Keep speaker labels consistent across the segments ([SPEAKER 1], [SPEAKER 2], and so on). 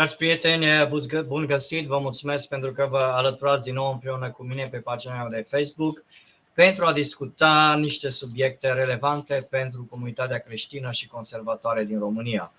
[SPEAKER 1] Dragi prieteni, bun găsit! Vă mulțumesc pentru că vă alăturați din nou împreună cu mine pe pagina mea de Facebook pentru a discuta niște subiecte relevante pentru comunitatea creștină și conservatoare din România.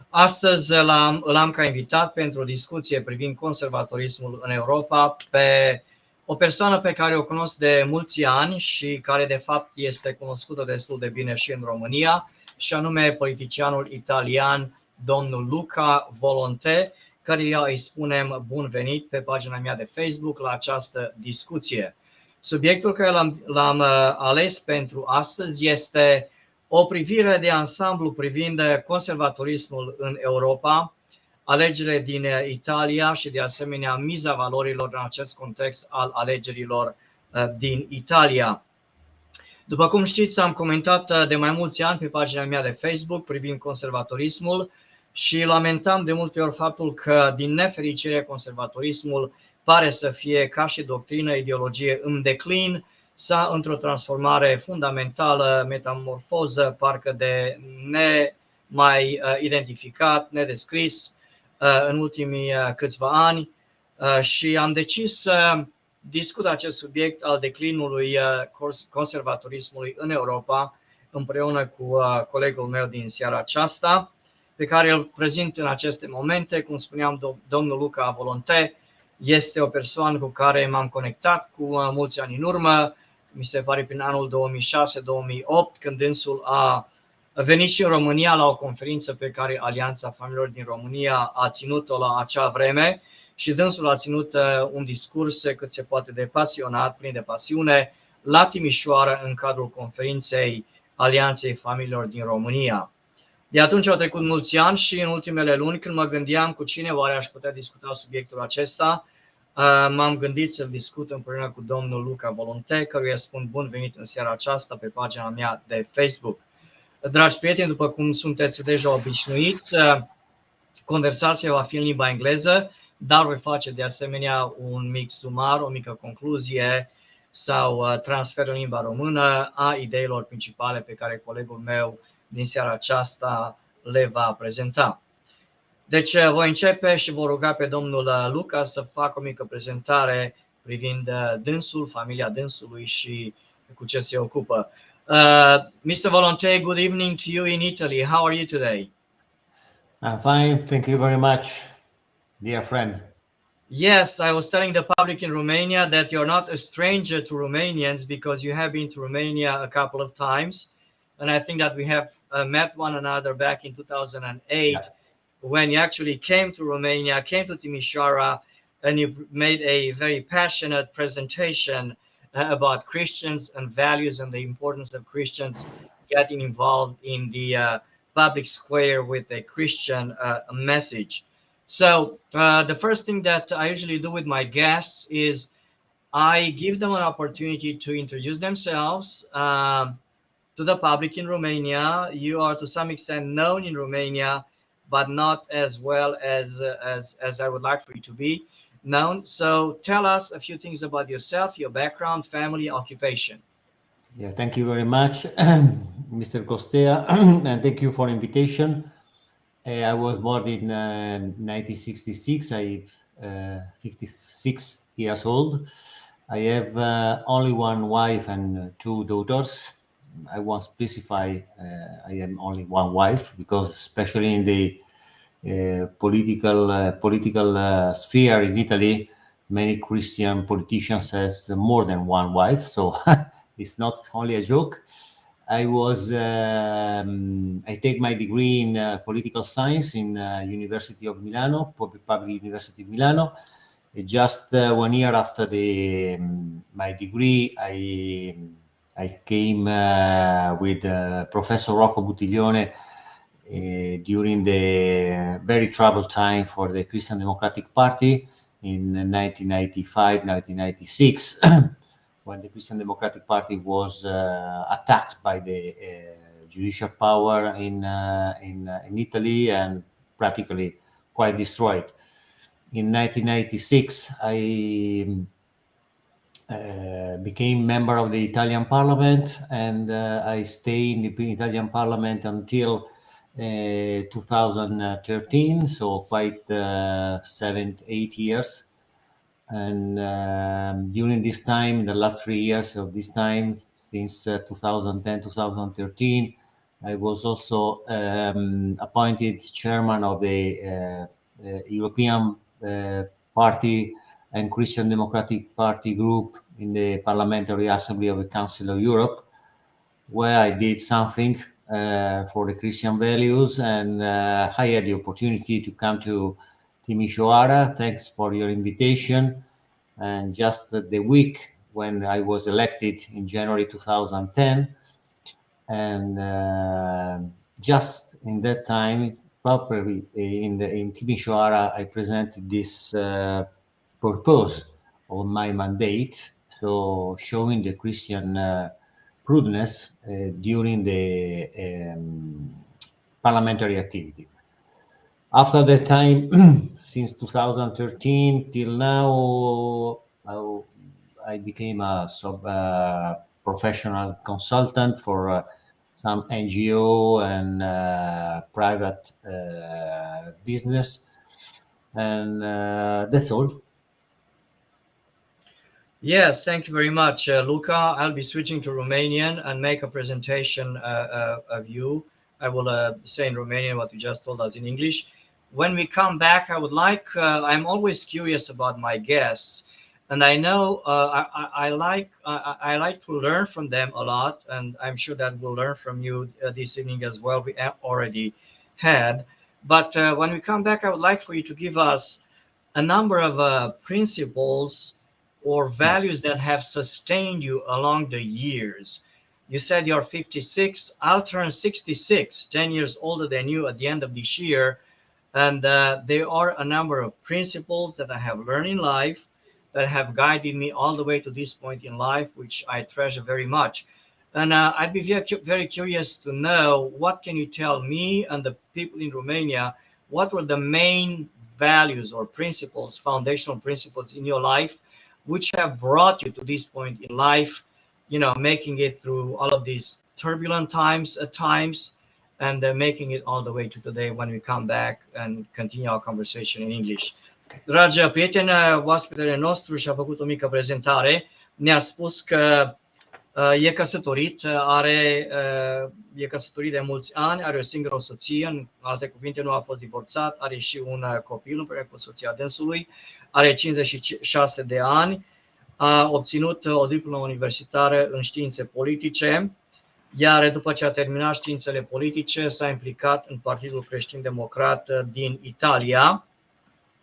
[SPEAKER 1] Astăzi îl am ca invitat pentru o discuție privind conservatorismul în Europa pe o persoană pe care o cunosc de mulți ani și care de fapt este cunoscută destul de bine și în România, și anume politicianul italian domnul Luca Volonte, căruia îi spunem bun venit pe pagina mea de Facebook la această discuție. Subiectul care l-am ales pentru astăzi este o privire de ansamblu privind conservatorismul în Europa, alegerile din Italia și de asemenea miza valorilor în acest context al alegerilor din Italia. După cum știți, am comentat de mai mulți ani pe pagina mea de Facebook privind conservatorismul și lamentam de multe ori faptul că, din nefericire, conservatorismul pare să fie, ca și doctrină, ideologie în declin sau într-o transformare fundamentală, metamorfoză, parcă de nemai identificat, nedescris în ultimii câțiva ani, și am decis să discut acest subiect al declinului conservatorismului în Europa împreună cu colegul meu din seara aceasta, pe care îl prezint în aceste momente. Cum spuneam, domnul Luca Volonte este o persoană cu care m-am conectat cu mulți ani în urmă, mi se pare prin anul 2006-2008, când dânsul a venit și în România la o conferință pe care Alianța Familiilor din România a ținut-o la acea vreme și dânsul a ținut un discurs cât se poate de pasionat, plin de pasiune, la Timișoara în cadrul conferinței Alianței Familiilor din România. De atunci au trecut mulți ani și în ultimele luni, când mă gândeam cu cine oare aș putea discuta subiectul acesta, m-am gândit să-l discut împreună cu domnul Luca Volonte, căruia spun bun venit în seara aceasta pe pagina mea de Facebook. Dragi prieteni, după cum sunteți deja obișnuiți, conversația va fi în limba engleză, dar voi face de asemenea un mic sumar, o mică concluzie sau transfer în limba română a ideilor principale pe care colegul meu din seara aceasta le va prezenta. Deci voi începe și voi ruga pe domnul Luca să facă o mică prezentare privind dânsul, familia dânsului și cu ce se ocupă. Mr. Volonte, good evening to you in Italy. How are you today?
[SPEAKER 2] I'm fine, thank you very much, dear friend.
[SPEAKER 1] Yes, I was telling the public in Romania that you're not a stranger to Romanians because you have been to Romania a couple of times. And I think that we have met one another back in 2008 when you actually came to Romania, came to Timișoara, and you made a very passionate presentation about Christians and values and the importance of Christians getting involved in the public square with a Christian message. So the first thing that I usually do with my guests is I give them an opportunity to introduce themselves to the public in Romania. You are to some extent known in Romania, but not as well as I would like for you to be known. So tell us a few things about yourself, your background, family, occupation.
[SPEAKER 2] Yeah, thank you very much, Mr. Costea, and thank you for invitation. I was born in 1966. I'm 56 years old. I have only one wife and two daughters. I won't specify I am only one wife because, especially in the political sphere in Italy, many Christian politicians has more than one wife. So it's not only a joke. I take my degree in political science in University of Milano, Public University of Milano. Just 1 year after my degree, I came with Professor Rocco Buttiglione during the very troubled time for the Christian Democratic Party in 1995, 1996. When the Christian Democratic Party was attacked by the judicial power in Italy and practically quite destroyed. In 1996, I became member of the Italian Parliament, and I stayed in the Italian Parliament until 2013, so quite 7-8 years. And during this time, in the last 3 years of this time, since 2010, 2013, I was also appointed chairman of the European Party and Christian Democratic Party group in the Parliamentary Assembly of the Council of Europe, where I did something for the Christian values, and I had the opportunity to come to Timișoara. Thanks for your invitation. And just the week when I was elected in January 2010, and just in that time, properly in Timișoara, I presented this purpose of my mandate, so showing the Christian prudence during the parliamentary activity. After that time, since 2013 till now, I became a professional consultant for some NGO and private business, and that's all.
[SPEAKER 1] Yes, thank you very much, Luca. I'll be switching to Romanian and make a presentation of you. I will say in Romanian what you just told us in English. When we come back, I would like, I'm always curious about my guests, and I know I like to learn from them a lot, and I'm sure that we'll learn from you this evening as well. We already had, but when we come back, I would like for you to give us a number of principles or values that have sustained you along the years. You said you're 56. I'll turn 66, 10 years older than you at the end of this year. And there are a number of principles that I have learned in life that have guided me all the way to this point in life, which I treasure very much. And I'd be very curious to know, what can you tell me and the people in Romania, what were the main values or principles, foundational principles in your life, which have brought you to this point in life, making it through all of these turbulent times at times, and making it all the way to today when we come back and continue our conversation in English. Dragi prieteni, oaspetele nostru și-a făcut o mică prezentare. Ne-a spus că e căsătorit, e căsătorit de mulți ani, are o singură soție, în alte cuvinte nu a fost divorțat, are și un copil împreună cu soția dânsului, are 56 de ani, a obținut o diplomă universitară în științe politice, iar după ce a terminat științele politice s-a implicat în Partidul Creștin-Democrat din Italia.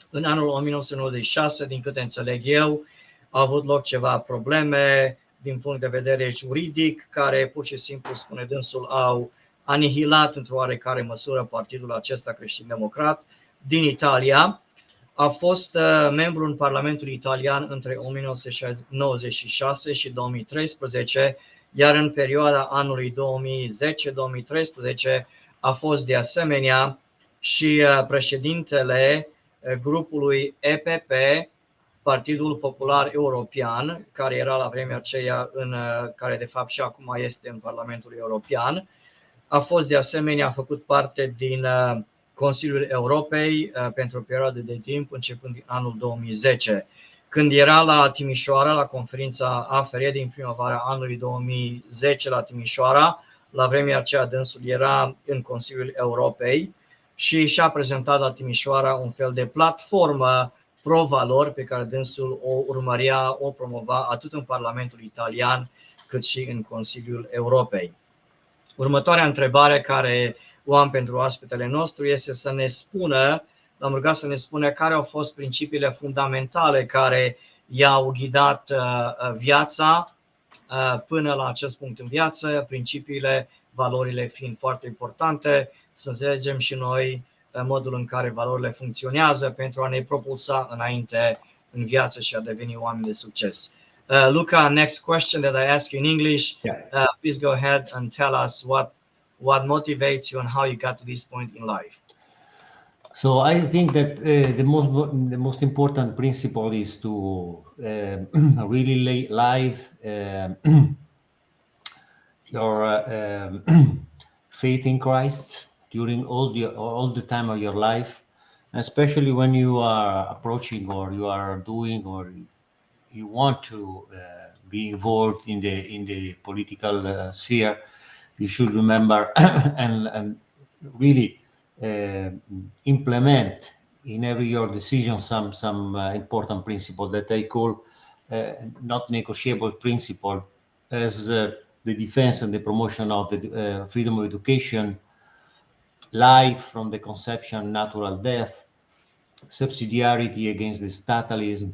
[SPEAKER 1] În anul 1996, din câte înțeleg eu, au avut loc ceva probleme din punct de vedere juridic, care pur și simplu, spune dânsul, au anihilat într-o oarecare măsură partidul acesta creștin-democrat din Italia. A fost membru în Parlamentul Italian între 1996 și 2013, iar în perioada anului 2010-2013 a fost de asemenea și președintele grupului EPP, Partidul Popular European, care era la vremea aceea, care de fapt și acum este în Parlamentul European. A fost de asemenea, a făcut parte din Consiliul Europei pentru o perioadă de timp începând din anul 2010. Când era la Timișoara, la conferința AFR din primăvara anului 2010 la Timișoara, la vremea aceea dânsul era în Consiliul Europei și și-a prezentat la Timișoara un fel de platformă pro-valori pe care dânsul o urmărea, o promova atât în Parlamentul Italian cât și în Consiliul Europei. Următoarea întrebare care o am pentru oaspetele nostru este să ne spună, l-am rugat să ne spună care au fost principiile fundamentale care i-au ghidat viața până la acest punct în viață, principiile, valorile fiind foarte importante, să înțelegem și noi modul în care valorile funcționează pentru a ne propulsa înainte în viață și a deveni oameni de succes. Luca, next question that I ask you in English. Please go ahead and tell us what motivates you and how you got to this point in life.
[SPEAKER 2] So I think that the most important principle is to really live your faith in Christ during all the time of your life, especially when you are approaching or you are doing or you want to be involved in the political sphere. You should remember and really implement in every your decision some important principle that I call not negotiable principle, as the defense and the promotion of the freedom of education, life from the conception, natural death, subsidiarity against the statalism,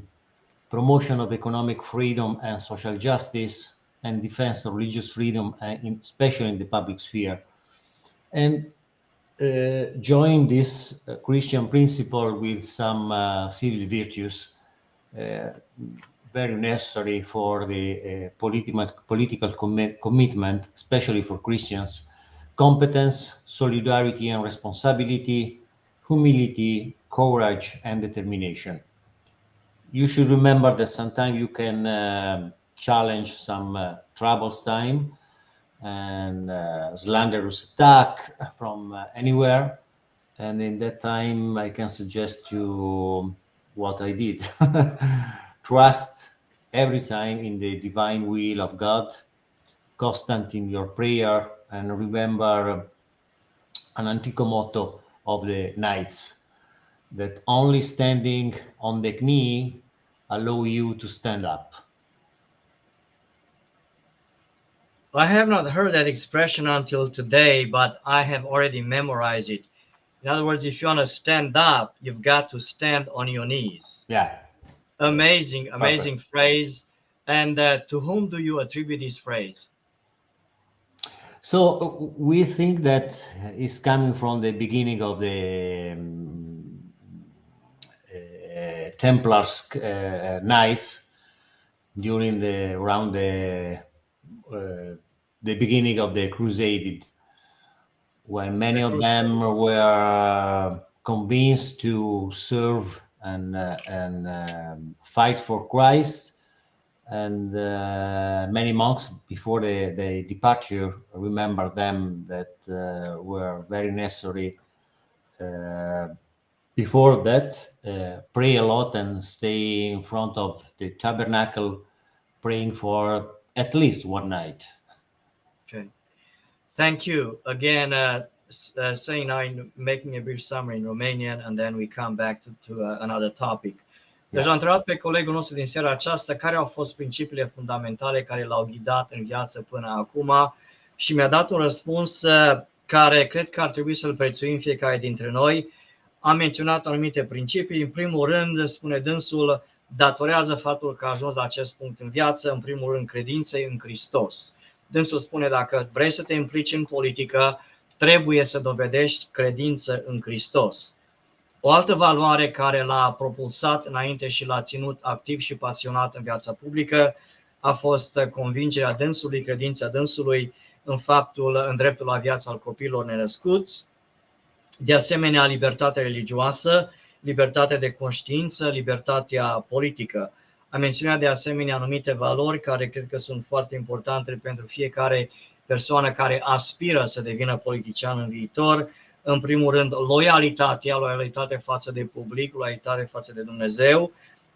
[SPEAKER 2] promotion of economic freedom and social justice, and defense of religious freedom, especially in the public sphere. And join this Christian principle with some civil virtues very necessary for the political commitment, especially for Christians: competence, solidarity and responsibility, humility, courage, and determination. You should remember that sometimes you can challenge some troubles time and slanderous attack from anywhere. And in that time, I can suggest you what I did. Trust every time in the divine will of God, constant in your prayer, and remember an antique motto of the knights, that only standing on the knee allow you to stand up.
[SPEAKER 1] I have not heard that expression until today, but I have already memorized it. In other words, if you want to stand up, you've got to stand on your knees.
[SPEAKER 2] Yeah.
[SPEAKER 1] Amazing
[SPEAKER 2] Perfect.
[SPEAKER 1] Phrase. And to whom do you attribute this phrase?
[SPEAKER 2] So we think that it's coming from the beginning of the Templars Knights during around the beginning of the Crusade, when many of them were convinced to serve and fight for Christ, and many monks before the departure remember them that were very necessary. Before that, pray a lot and stay in front of the tabernacle praying for at least one night.
[SPEAKER 1] Okay. Thank you. Again, saying now, making a brief summary in Romanian, and then we come back to another topic. Deci am întrebat pe colegul nostru din seara aceasta care au fost principiile fundamentale care l-au ghidat în viață până acum și mi-a dat un răspuns care cred că ar trebui să-l prețuim fiecare dintre noi. Am menționat anumite principii. În primul rând, spune dânsul, datorează faptul că a ajuns la acest punct în viață, în primul rând, credinței în Hristos. Dânsul spune, dacă vrei să te implici în politică, trebuie să dovedești credință în Hristos. O altă valoare care l-a propulsat înainte și l-a ținut activ și pasionat în viața publică a fost convingerea dânsului, credința dânsului în dreptul la viață al copiilor nenăscuți, de asemenea libertatea religioasă, libertatea de conștiință, libertatea politică. Am menționat de asemenea anumite valori care cred că sunt foarte importante pentru fiecare persoană care aspiră să devină politician în viitor. În primul rând, loialitate față de public, loialitate față de Dumnezeu,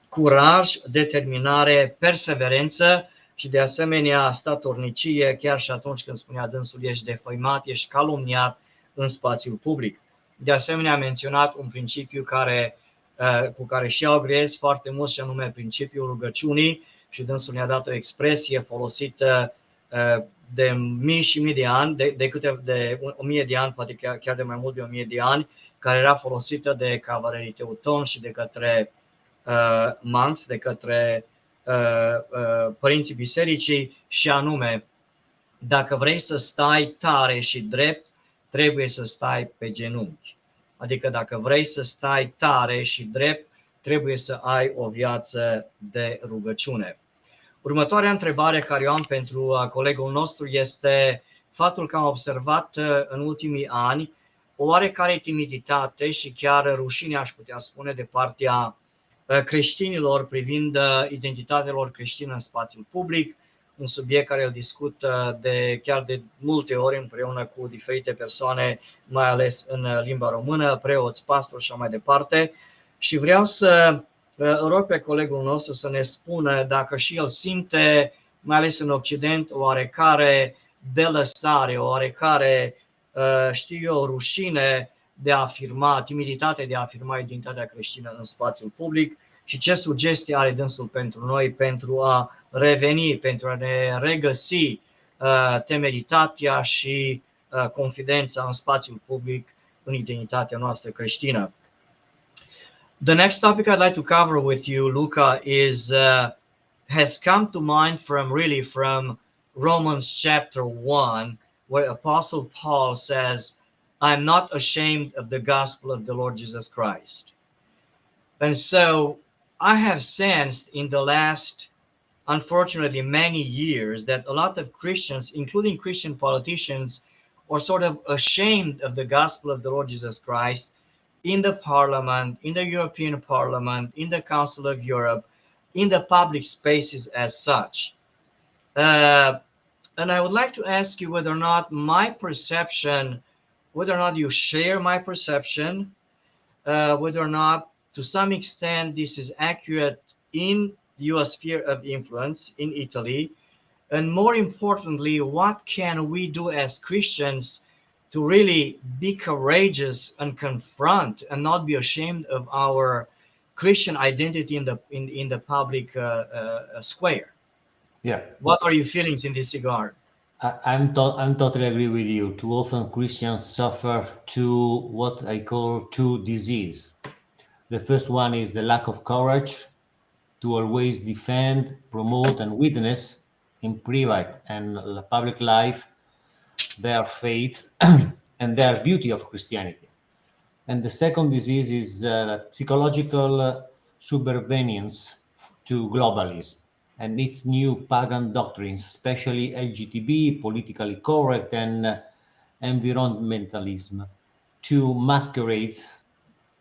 [SPEAKER 1] curaj, determinare, perseverență și de asemenea statornicie, chiar și atunci când spunea dânsul ești defăimat, ești calumniat în spațiul public. De asemenea a menționat un principiu cu care și eu agreez foarte mult, și anume principiul rugăciunii, și dânsul ne-a dat o expresie folosită de mii și mii de ani, de 1000 de ani, poate chiar de mai mult de 1000 de ani, care era folosită de cavalerii teutoni și de către monks, de către părinții bisericii, și anume, dacă vrei să stai tare și drept, trebuie să stai pe genunchi. Adică dacă vrei să stai tare și drept, trebuie să ai o viață de rugăciune. Următoarea întrebare care o am pentru colegul nostru este faptul că am observat în ultimii ani o oarecare timiditate și chiar rușine, aș putea spune, de partea creștinilor privind identitatea lor creștină în spațiul public, un subiect care îl discut chiar de multe ori împreună cu diferite persoane, mai ales în limba română, preoți, pastori și așa mai departe. Și vreau să rog pe colegul nostru să ne spună dacă și el simte, mai ales în Occident, o oarecare delăsare, o oarecare, rușine de a afirma, timiditate de a afirma identitatea creștină în spațiul public și ce sugestii are dânsul pentru noi pentru a reveni, pentru a ne regăsi temeritatea și confidența în spațiul public, în identitatea noastră creștină. The next topic I'd like to cover with you, Luca, has come to mind from Romans chapter 1, where Apostle Paul says, I'm not ashamed of the gospel of the Lord Jesus Christ. And so I have sensed in the last, unfortunately, many years that a lot of Christians, including Christian politicians, are sort of ashamed of the gospel of the Lord Jesus Christ in the Parliament, in the European Parliament, in the Council of Europe, in the public spaces as such. And I would like to ask you whether or not you share my perception, whether or not to some extent this is accurate in your sphere of influence in Italy, and more importantly, what can we do as Christians to really be courageous and confront and not be ashamed of our Christian identity in the public square?
[SPEAKER 2] Yeah.
[SPEAKER 1] What are your feelings in this regard?
[SPEAKER 2] I'm totally agree with you. Too often Christians suffer what I call two diseases. The first one is the lack of courage to always defend, promote, and witness in private and public life their faith and their beauty of Christianity. And the second disease is psychological supervenience to globalism and its new pagan doctrines, especially LGBT, politically correct, and environmentalism, two masquerades,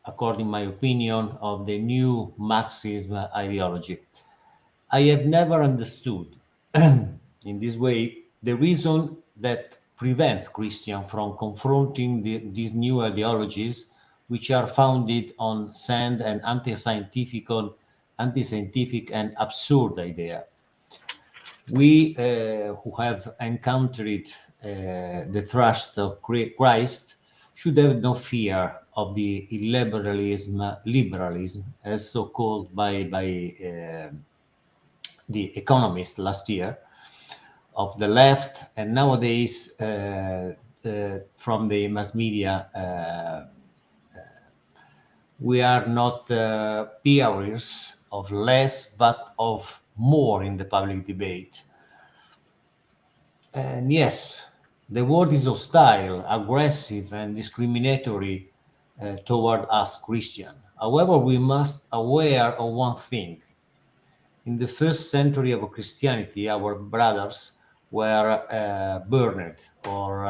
[SPEAKER 2] according to my opinion, of the new Marxism ideology. I have never understood in this way the reason that prevents Christians from confronting these new ideologies, which are founded on sand and anti-scientific and absurd idea. We who have encountered the trust of Christ should have no fear of the liberalism, as so called by the Economist last year, of the left, and nowadays from the mass media. We are not peers of less, but of more in the public debate. And yes, the word is hostile, aggressive, and discriminatory toward us Christian. However, we must aware of one thing. In the first century of Christianity, our brothers were burned or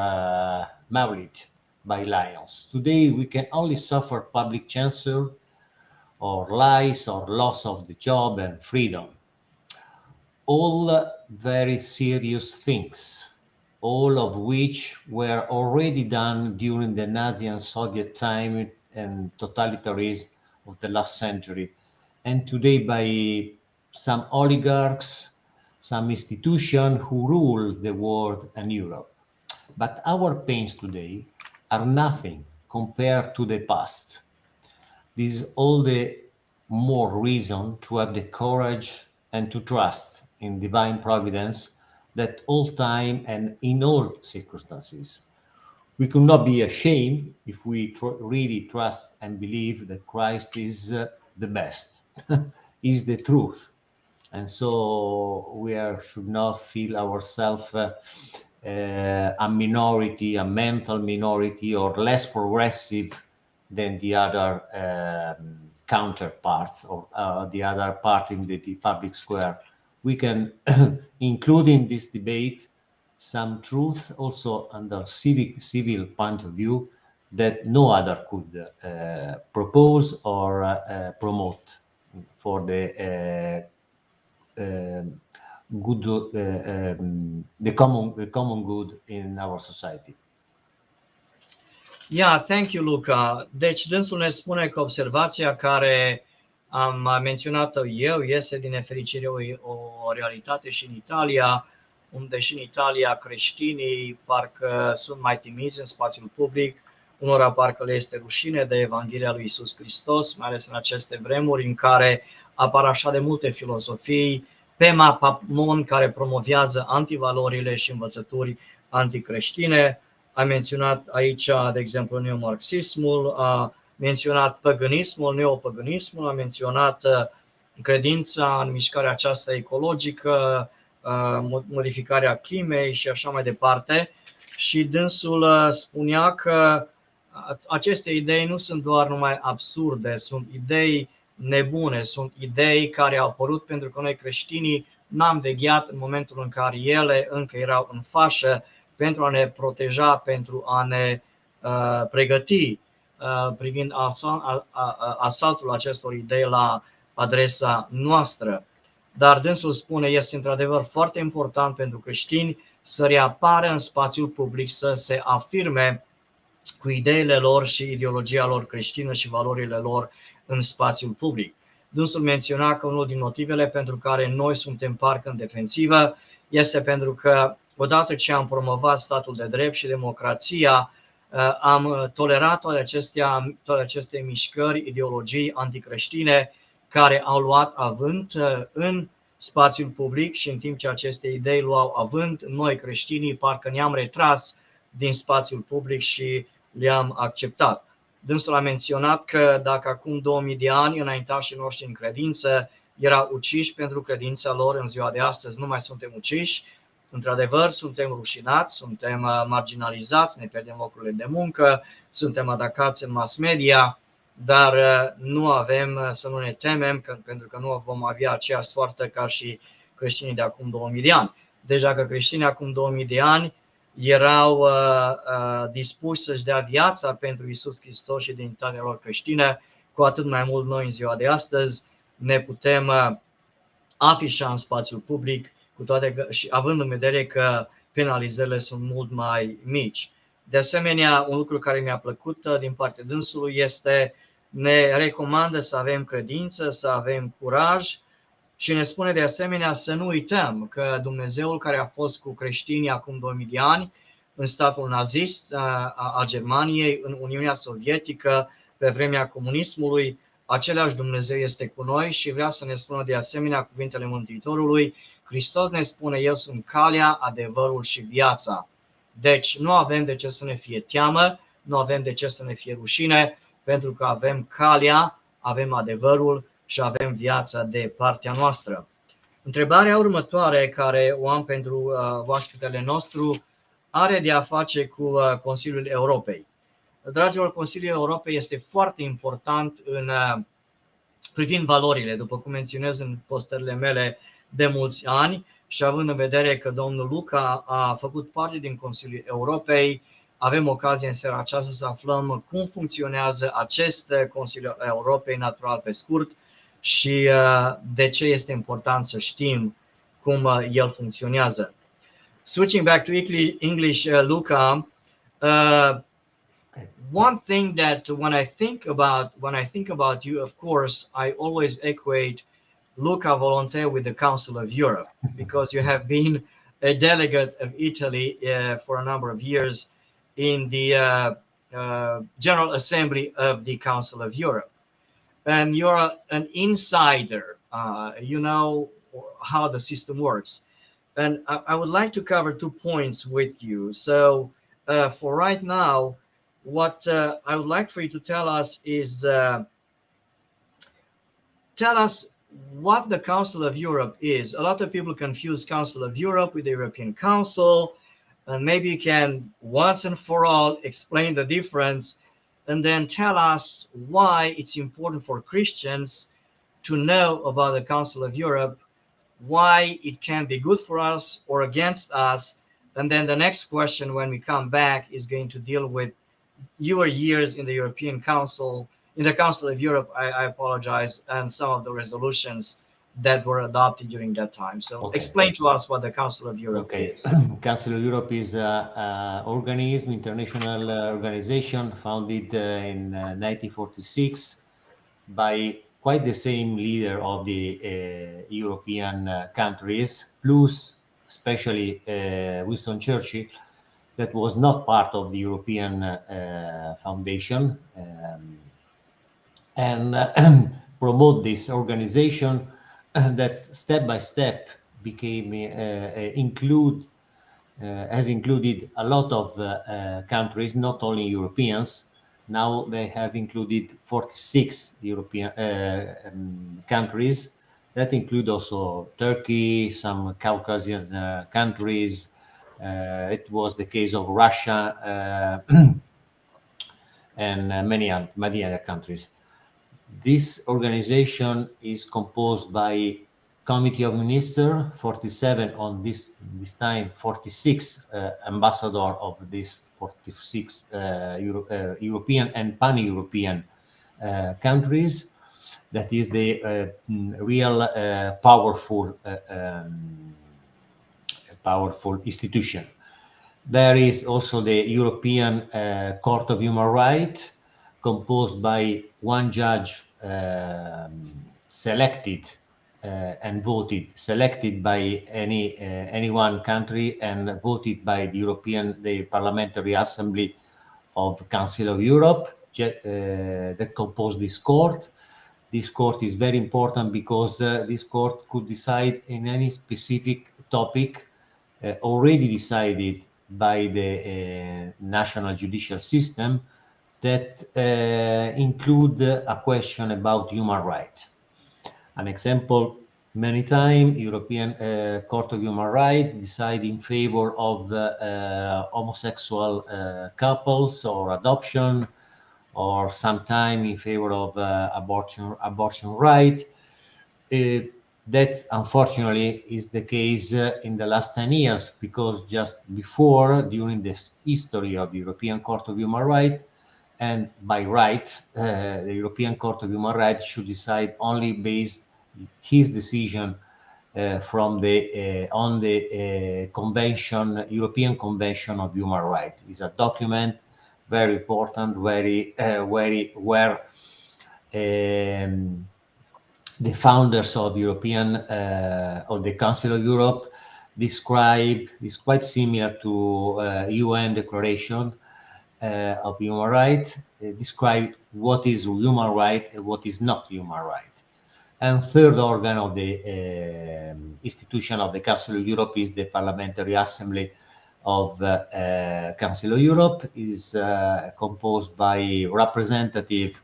[SPEAKER 2] mauled by lions. Today, we can only suffer public censure or lies or loss of the job and freedom. All very serious things, all of which were already done during the Nazi and Soviet time and totalitarianism of the last century, and today by some oligarchs, some institutions who rule the world and Europe. But our pains today are nothing compared to the past. This is all the more reason to have the courage and to trust in divine providence that all time and in all circumstances. We could not be ashamed if we really trust and believe that Christ is the best, is the truth. And so should not feel ourselves a minority, a mental minority, or less progressive than the other counterparts or the other part in the public square. We can include in this debate some truth also under civil point of view that no other could propose or promote for the good, the common good in our society.
[SPEAKER 1] Yeah, thank you, Luca. Deci dânsul ne spune că observația care am menționat-o eu este din nefericire o realitate și în Italia, unde și în Italia creștinii parcă sunt mai timizi în spațiul public, unora parcă le este rușine de Evanghelia lui Iisus Hristos, mai ales în aceste vremuri în care apar așa de multe filozofii pe mapamon care promovează antivalorile și învățături anticreștine. A menționat aici, de exemplu, neomarxismul, a menționat păgânismul, neopăgânismul, a menționat credința în mișcarea aceasta ecologică, modificarea climei și așa mai departe. Și dânsul spunea că aceste idei nu sunt doar numai absurde, sunt idei nebune, sunt idei care au apărut pentru că noi creștinii n-am vegheat în momentul în care ele încă erau în fașă pentru a ne proteja, pentru a ne pregăti privind asaltul acestor idei la adresa noastră. Dar dânsul spune, este într-adevăr foarte important pentru creștini să reapară în spațiul public, să se afirme cu ideile lor și ideologia lor creștină și valorile lor în spațiul public. Dânsul menționa că unul din motivele pentru care noi suntem parcă în defensivă este pentru că odată ce am promovat statul de drept și democrația, am tolerat toate aceste mișcări, ideologii anticreștine care au luat avânt în spațiul public și în timp ce aceste idei luau avânt, noi creștinii parcă ne-am retras din spațiul public și le-am acceptat. Dânsul a menționat că dacă acum 2000 de ani înaintașii noștri în credință erau uciși pentru credința lor, în ziua de astăzi nu mai suntem uciși. Într-adevăr, suntem rușinați, suntem marginalizați, ne pierdem locurile de muncă, suntem atacați în mass media, dar nu avem să nu ne temem, pentru că nu vom avea aceeași soartă ca și creștinii de acum 2000 de ani. Deci dacă creștinii acum 2000 de ani erau dispuși să-și dea viața pentru Iisus Hristos și identitatea lor creștină, cu atât mai mult noi în ziua de astăzi ne putem afișa în spațiul public, cu toate și având în vedere că penalizările sunt mult mai mici. De asemenea, un lucru care mi-a plăcut din partea dânsului este ne recomandă să avem credință, să avem curaj și ne spune de asemenea să nu uităm că Dumnezeul care a fost cu creștinii acum 2000 de ani în statul nazist a Germaniei, în Uniunea Sovietică, pe vremea comunismului, același Dumnezeu este cu noi și vrea să ne spună de asemenea cuvintele Mântuitorului. Hristos ne spune, eu sunt calea, adevărul și viața. Deci nu avem de ce să ne fie teamă, nu avem de ce să ne fie rușine, pentru că avem calea, avem adevărul și avem viața de partea noastră. Întrebarea următoare care o am pentru oaspetele nostru are de a face cu Consiliul Europei. Dragilor, Consiliul Europei este foarte important privind valorile, după cum menționez în postările mele de mulți ani și având în vedere că domnul Luca a făcut parte din Consiliul Europei, avem ocazia în seara aceasta să aflăm cum funcționează acest Consiliu Europei, natural pe scurt, și de ce este important să știm cum el funcționează. Switching back to English, Luca, one thing that when I think about you, of course, I always equate Luca Volonte with the Council of Europe, because you have been a delegate of Italy for a number of years in the General Assembly of the Council of Europe. And you're an insider, you know how the system works. And I would like to cover 2 points with you. So for right now, what I would like for you to tell us is, tell us what the Council of Europe is. A lot of people confuse Council of Europe with the European Council, and maybe you can once and for all explain the difference, and then tell us why it's important for Christians to know about the Council of Europe, why it can be good for us or against us. And then the next question when we come back is going to deal with your years in the European Council, in the Council of Europe, I apologize, and some of the resolutions that were adopted during that time. So explain to us what the Council of Europe is.
[SPEAKER 2] Council of Europe is an organism, international organization founded in 1946 by quite the same leader of the European countries, plus especially Winston Churchill, that was not part of the European Foundation, and promote this organization that step by step became has included a lot of countries, not only Europeans. Now they have included 46 European countries. That include also Turkey, some Caucasian countries. It was the case of Russia and many other countries. This organization is composed by Committee of Ministers, 47 on this time, 46 ambassador of these 46 European and pan-European countries. That is the real powerful institution. There is also the European Court of Human Rights, composed by one judge selected and voted, selected by any one country and voted by the Parliamentary Assembly of the Council of Europe that composed this court. This court is very important because this court could decide in any specific topic already decided by the national judicial system that include a question about human rights. An example, many times European Court of Human Rights decide in favor of homosexual couples or adoption, or sometimes in favor of abortion right. That's unfortunately is the case in the last 10 years, because just before, during the history of the European Court of Human Rights, and by right, the European Court of Human Rights should decide only based his decision on the convention, European Convention of Human Rights. Is a document very important, where the founders of of the Council of Europe describe is quite similar to UN Declaration of Human Rights, describe what is human right and what is not human right. And third organ of the institution of the Council of Europe is the Parliamentary Assembly of Council of Europe. Is composed by representative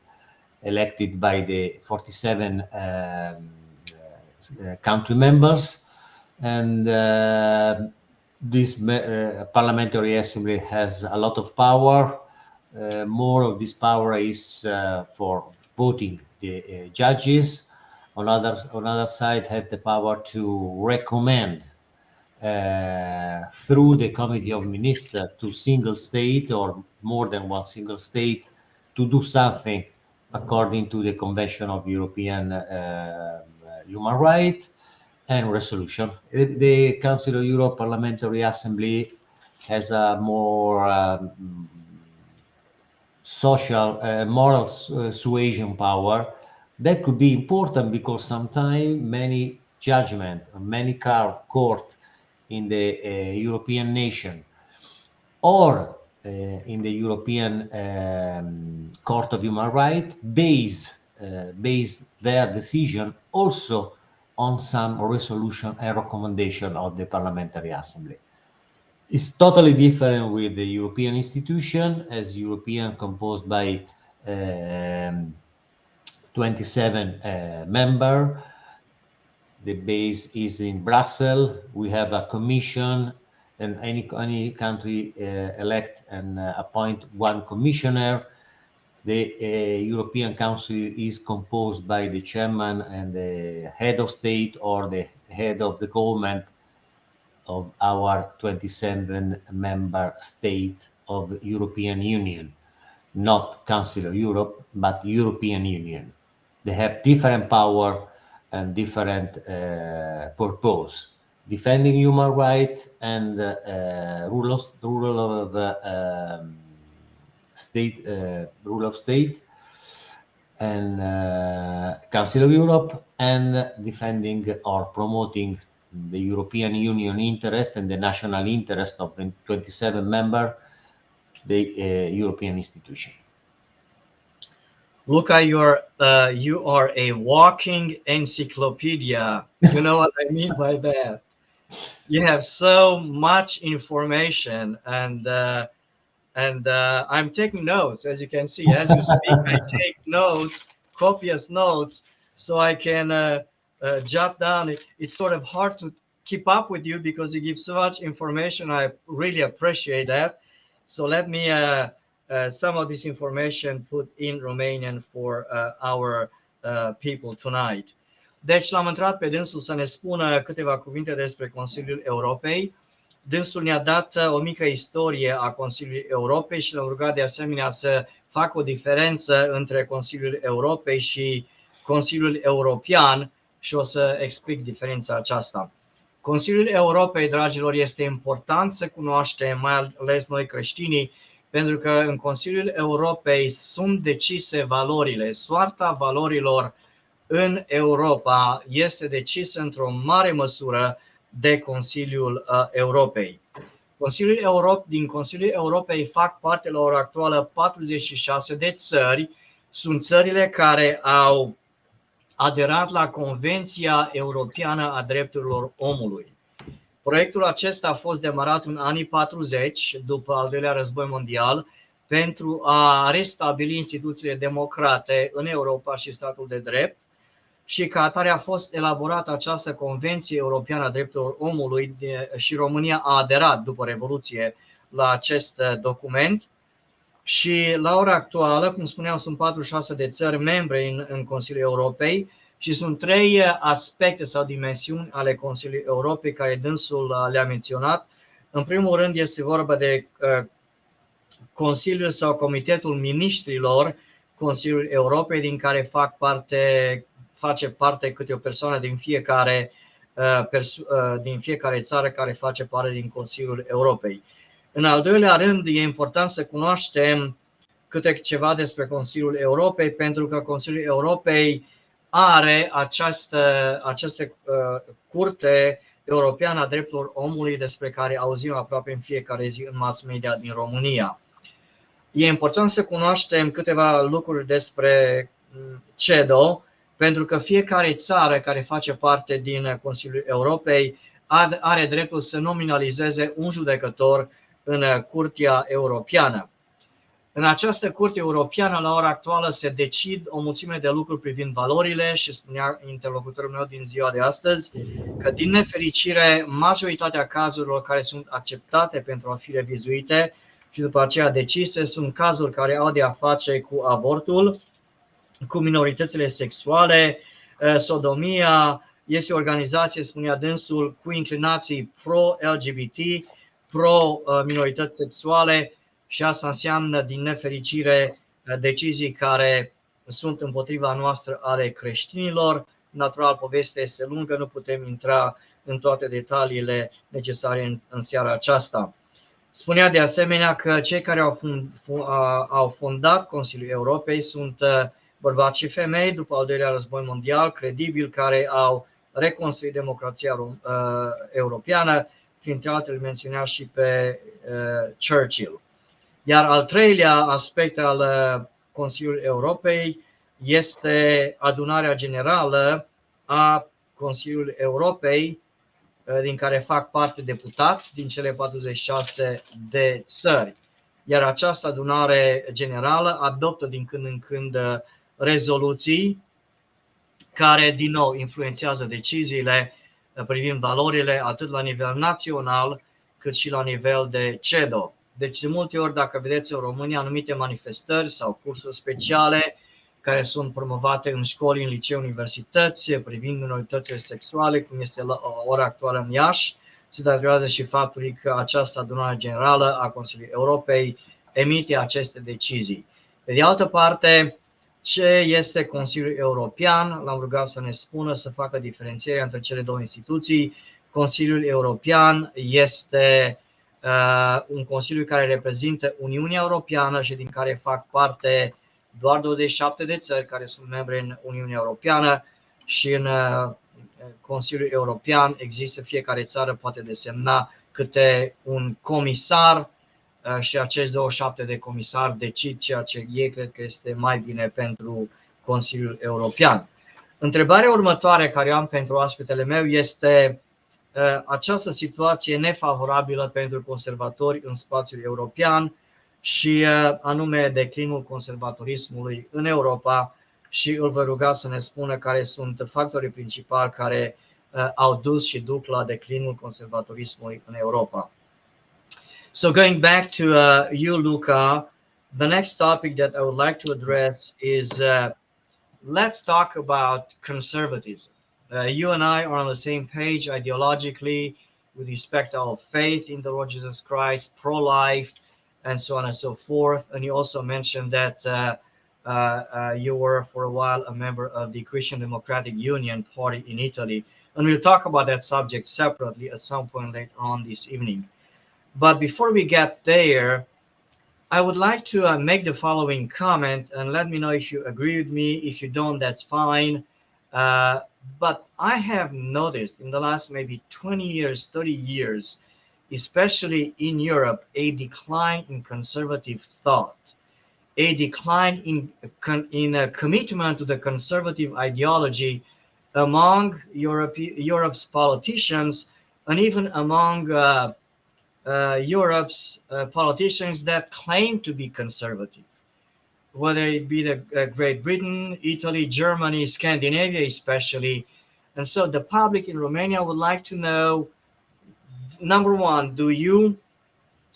[SPEAKER 2] elected by the 47 country members, and this parliamentary assembly has a lot of power, more of this power is for voting the judges. On other side, have the power to recommend through the Committee of Ministers to single state or more than one single state to do something according to the Convention of European Human Rights and resolution. The Council of Europe Parliamentary Assembly has a more social, moral suasion power that could be important because sometimes many judgment, many court in the European nation or in the European Court of Human Rights base their decision also on some resolution and recommendation of the Parliamentary Assembly. It's totally different with the European institution, as European composed by 27 members. The base is in Brussels. We have a commission, and any country elect and appoint one commissioner. The European Council is composed by the chairman and the head of state or the head of the government of our 27 member state of European Union, not Council of Europe, but European Union. They have different power and different purpose, defending human rights and rule of state, and Council of Europe, and defending or promoting the European Union interest and the national interest of the 27 member, the European institution.
[SPEAKER 1] Luca, you are a walking encyclopedia. You know what I mean by that? You have so much information, and I'm taking notes, as you can see. As you speak, I take notes, copious notes, so I can jot down. It's sort of hard to keep up with you because you give so much information. I really appreciate that. So let me some of this information put in Romanian for our people tonight. Deci l-am întrebat pe dânsul să ne spună câteva cuvinte despre Consiliul Europei. Dânsul ne-a dat o mică istorie a Consiliului Europei și l-am rugat de asemenea să facă o diferență între Consiliul Europei și Consiliul European și o să explic diferența aceasta. Consiliul Europei, dragilor, este important să cunoaștem, mai ales noi creștinii, pentru că în Consiliul Europei sunt decise valorile. Soarta valorilor în Europa este decisă într-o mare măsură de Consiliul Europei. Din Consiliul Europei fac parte la ora actuală 46 de țări. Sunt țările care au aderat la Convenția Europeană a Drepturilor Omului. Proiectul acesta a fost demarat în anii 40, după al doilea război mondial, pentru a restabili instituțiile democrate în Europa și statul de drept, și ca atare a fost elaborată această Convenție Europeană a Drepturilor Omului și România a aderat după Revoluție la acest document. Și la ora actuală, cum spuneam, sunt 46 de țări membre în Consiliul Europei și sunt 3 aspecte sau dimensiuni ale Consiliului Europei care dânsul le-a menționat. În primul rând este vorba de Consiliul sau Comitetul Ministrilor Consiliului Europei, din care face parte câte o persoană din fiecare țară care face parte din Consiliul Europei. În al doilea rând, e important să cunoaștem câte ceva despre Consiliul Europei, pentru că Consiliul Europei are această curte europeană a drepturilor omului despre care auzim aproape în fiecare zi în mass media din România. E important să cunoaștem câteva lucruri despre CEDO, pentru că fiecare țară care face parte din Consiliul Europei are dreptul să nominalizeze un judecător în Curtea Europeană. În această Curte Europeană, la ora actuală, se decid o mulțime de lucruri privind valorile și spunea interlocutorul meu din ziua de astăzi că, din nefericire, majoritatea cazurilor care sunt acceptate pentru a fi revizuite și după aceea decise. Sunt cazuri care au de a face cu avortul, cu minoritățile sexuale, sodomia. Este o organizație, spunea dânsul, cu inclinații pro-LGBT, pro-minorități sexuale și asta înseamnă, din nefericire, decizii care sunt împotriva noastră ale creștinilor. Natural, povestea este lungă, nu putem intra în toate detaliile necesare în seara aceasta. Spunea de asemenea că cei care au fondat Consiliul Europei sunt bărbați și femei după al doilea război mondial, credibili, care au reconstruit democrația europeană, printre altele menționa și pe Churchill. Iar al treilea aspect al Consiliului Europei este adunarea generală a Consiliului Europei, din care fac parte deputați din cele 46 de țări. Iar această adunare generală adoptă din când în când rezoluții care, din nou, influențează deciziile privind valorile atât la nivel național cât și la nivel de CEDO. Deci, de multe ori, dacă vedeți în România anumite manifestări sau cursuri speciale care sunt promovate în școli, în licee, universități, privind minoritățile sexuale, cum este la ora actuală în Iași, se datorează și faptului că această adunare generală a Consiliului Europei emite aceste decizii. Pe de altă parte, ce este Consiliul European? L-am rugat să ne spună, să facă diferențierea între cele două instituții. Consiliul European este un consiliu care reprezintă Uniunea Europeană și din care fac parte doar 27 de țări care sunt membre în Uniunea Europeană și în Consiliul European există, fiecare țară poate desemna câte un comisar și acești 27 de comisari decid ceea ce ei cred că este mai bine pentru Consiliul European. Întrebarea următoare care am pentru oaspetele meu este această situație nefavorabilă pentru conservatori în spațiul european și anume declinul conservatorismului în Europa și îl voi ruga să ne spună care sunt factorii principali care au dus și duc la declinul conservatorismului în Europa. So going back to you, Luca, the next topic that I would like to address is let's talk about conservatism. You and I are on the same page ideologically with respect to our faith in the Lord Jesus Christ, pro-life, and so on and so forth. And you also mentioned that you were for a while a member of the Christian Democratic Union Party in Italy. And we'll talk about that subject separately at some point later on this evening. But before we get there, I would like to make the following comment, and let me know if you agree with me. If you don't, that's fine. But I have noticed in the last maybe 20 years, 30 years, especially in Europe, a decline in conservative thought, a decline in a commitment to the conservative ideology among Europe's politicians, and even among Europe's politicians that claim to be conservative, whether it be the Great Britain, Italy, Germany, Scandinavia especially. And so the public in Romania would like to know, number one, do you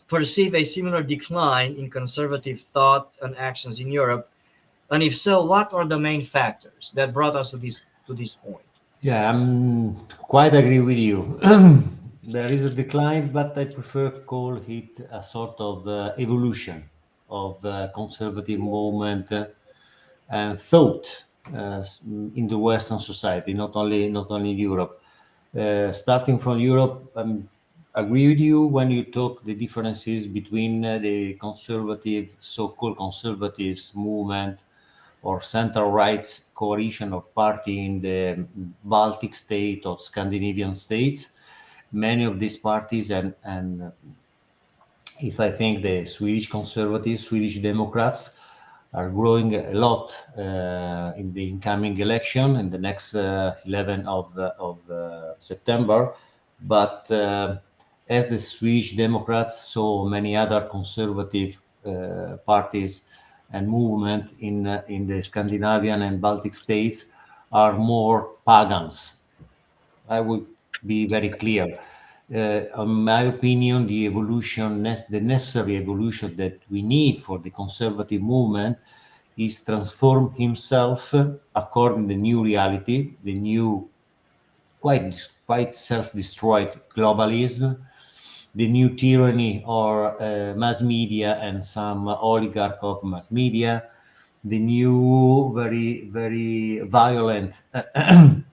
[SPEAKER 1] perceive a similar decline in conservative thought and actions in Europe? And if so, what are the main factors that brought us to this point?
[SPEAKER 2] Yeah, I'm quite agree with you. There is a decline, but I prefer to call it a sort of evolution of conservative movement and thought in the Western society, not only in Europe. Starting from Europe, I agree with you when you talk the differences between the conservative, so-called conservatives movement or center-rights coalition of party in the Baltic state or Scandinavian states. Many of these parties and if I think the Swedish conservatives, Swedish Democrats are growing a lot in the incoming election in the next 11 of September. But as the Swedish Democrats, so many other conservative parties and movement in the Scandinavian and Baltic states are more pagans. I would be very clear. in my opinion, the necessary evolution that we need for the conservative movement is transform himself according to the new reality, the new quite self-destroyed globalism, the new tyranny or mass media and some oligarch of mass media, the new very, very violent and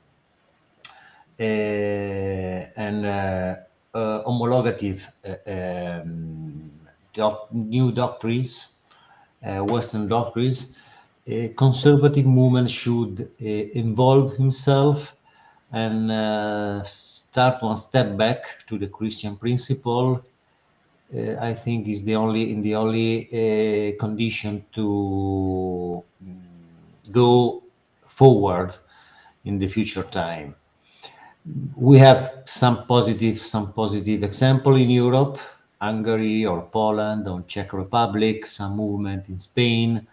[SPEAKER 2] homologative new doctrines, Western doctrines. A conservative movement should involve himself and start one step back to the Christian principle. I think is the only condition to go forward in the future time. We have some positive example in Europe, Hungary or Poland or Czech Republic, some movement in Spain.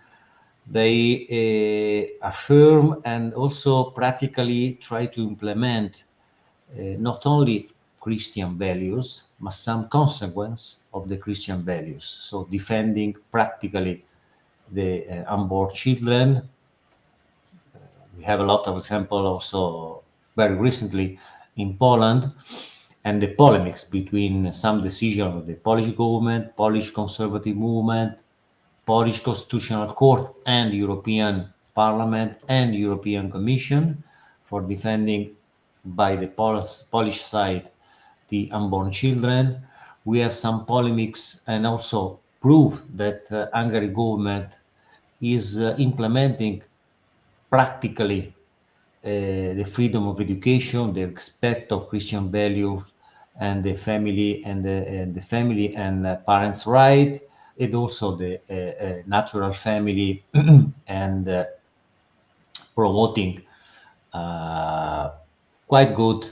[SPEAKER 2] They affirm and also practically try to implement not only Christian values, but some consequence of the Christian values. So defending practically the unborn children. We have a lot of examples also very recently in Poland, and the polemics between some decision of the Polish government, Polish conservative movement, Polish Constitutional Court and European Parliament and European Commission for defending by the Polish side the unborn children. We have some polemics and also proof that Hungary government is implementing practically the freedom of education, the respect of Christian values, and the family and parents' right, and also the natural family and promoting quite good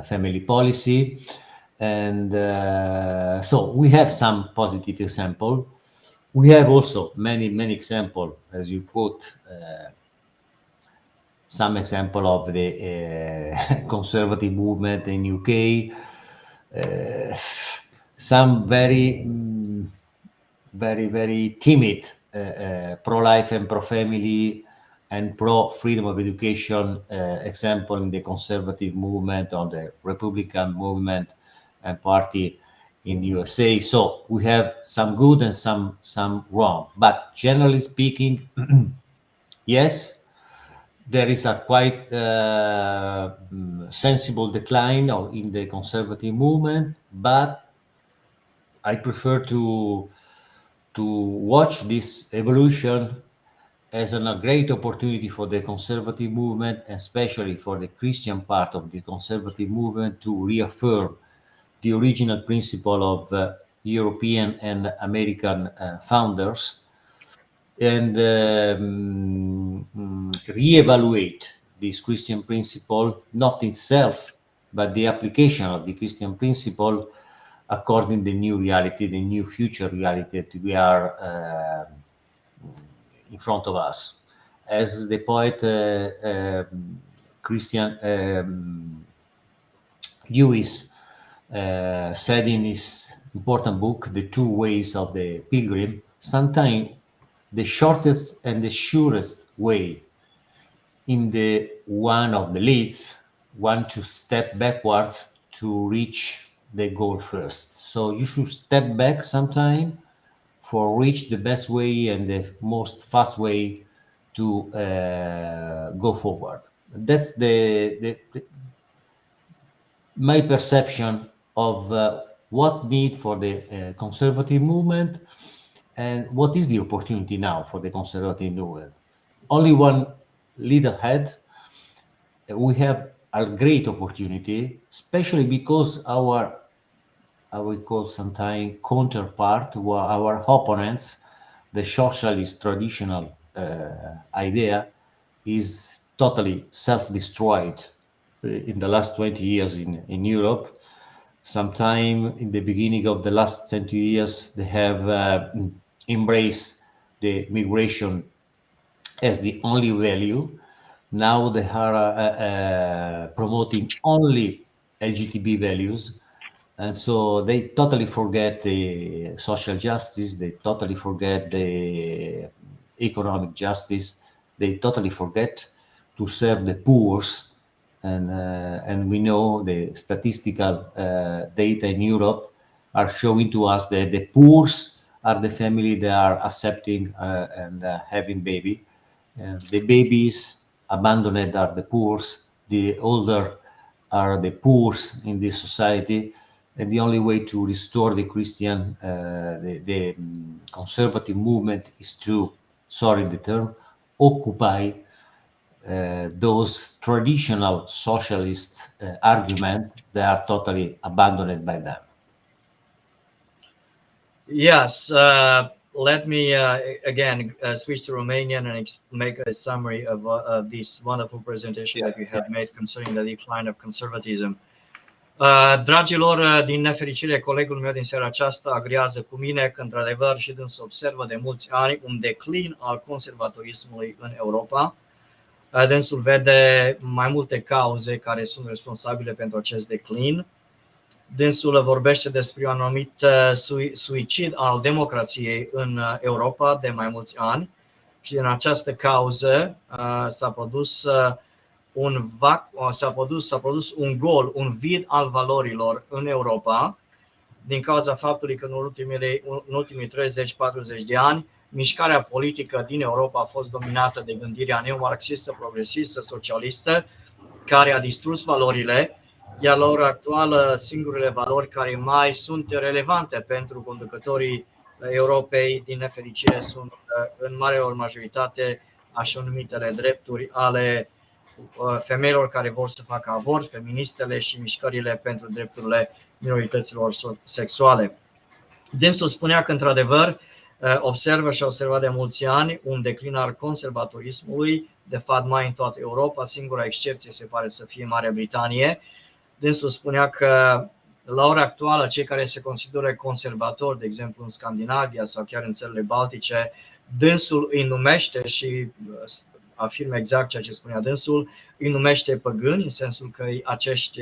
[SPEAKER 2] family policy. And so we have some positive example. We have also many example, as you put. Some example of the conservative movement in UK, some very timid pro-life and pro-family and pro-freedom of education example in the conservative movement or the Republican movement and party in USA. So we have some good and some wrong, but generally speaking, yes, there is a quite sensible decline in the conservative movement, but I prefer to watch this evolution as a great opportunity for the conservative movement, especially for the Christian part of the conservative movement, to reaffirm the original principle of European and American founders, and reevaluate this Christian principle, not itself, but the application of the Christian principle according to the new reality, the new future reality that we are in front of us. As the poet Christian Lewis said in his important book, The Two Ways of the Pilgrim, sometimes the shortest and the surest way in the one of the leads want to step backward to reach the goal first. So you should step back sometime for reach the best way and the most fast way to go forward. That's my perception of what need for the conservative movement. And what is the opportunity now for the conservative movement? Only one lead ahead. We have a great opportunity, especially because our, I will call sometimes counterpart, our opponents, the socialist traditional idea, is totally self-destroyed in the last 20 years in Europe. Sometime in the beginning of the last 20 years, they have embraced the migration as the only value. Now they are promoting only LGTB values, And so they totally forget the social justice, they totally forget the economic justice, they totally forget to serve the poor. And we know the statistical data in Europe are showing to us that the poor are the family that are accepting and having baby. The babies abandoned are the poor, the older are the poor in this society, and the only way to restore the Christian, the conservative movement is to, sorry the term, occupy those traditional socialist arguments that are totally abandoned by them.
[SPEAKER 1] Yes, let me again switch to Romanian and make a summary of this wonderful presentation that you have made concerning the decline of conservatism. Dragilor, din nefericire, colegul meu din seara aceasta agrează cu mine că, într-adevăr, și dânsul observă de mulți ani un declin al conservatorismului în Europa. Dânsul vede mai multe cauze care sunt responsabile pentru acest declin. Dânsul vorbește despre un anumit suicid al democrației în Europa de mai mulți ani și din această cauză s-a produs un gol, un vid al valorilor în Europa, din cauza faptului că în ultimii 30-40 de ani mișcarea politică din Europa a fost dominată de gândirea neomarxistă, progresistă, socialistă, care a distrus valorile, iar la ora actuală singurele valori care mai sunt relevante pentru conducătorii Europei, din nefericire, sunt în mareilor majoritate așa numitele drepturi ale femeilor care vor să facă avort, feministele și mișcările pentru drepturile minorităților sexuale. Dânsul spunea că, într-adevăr, observă și a observat de mulți ani un declin al conservatorismului, de fapt mai în toată Europa, singura excepție se pare să fie Marea Britanie. Dânsul spunea că la ora actuală cei care se consideră conservatori, de exemplu în Scandinavia sau chiar în țările baltice, dânsul îi numește și afirmă exact ceea ce spunea dânsul, îi numește păgâni, în sensul că acești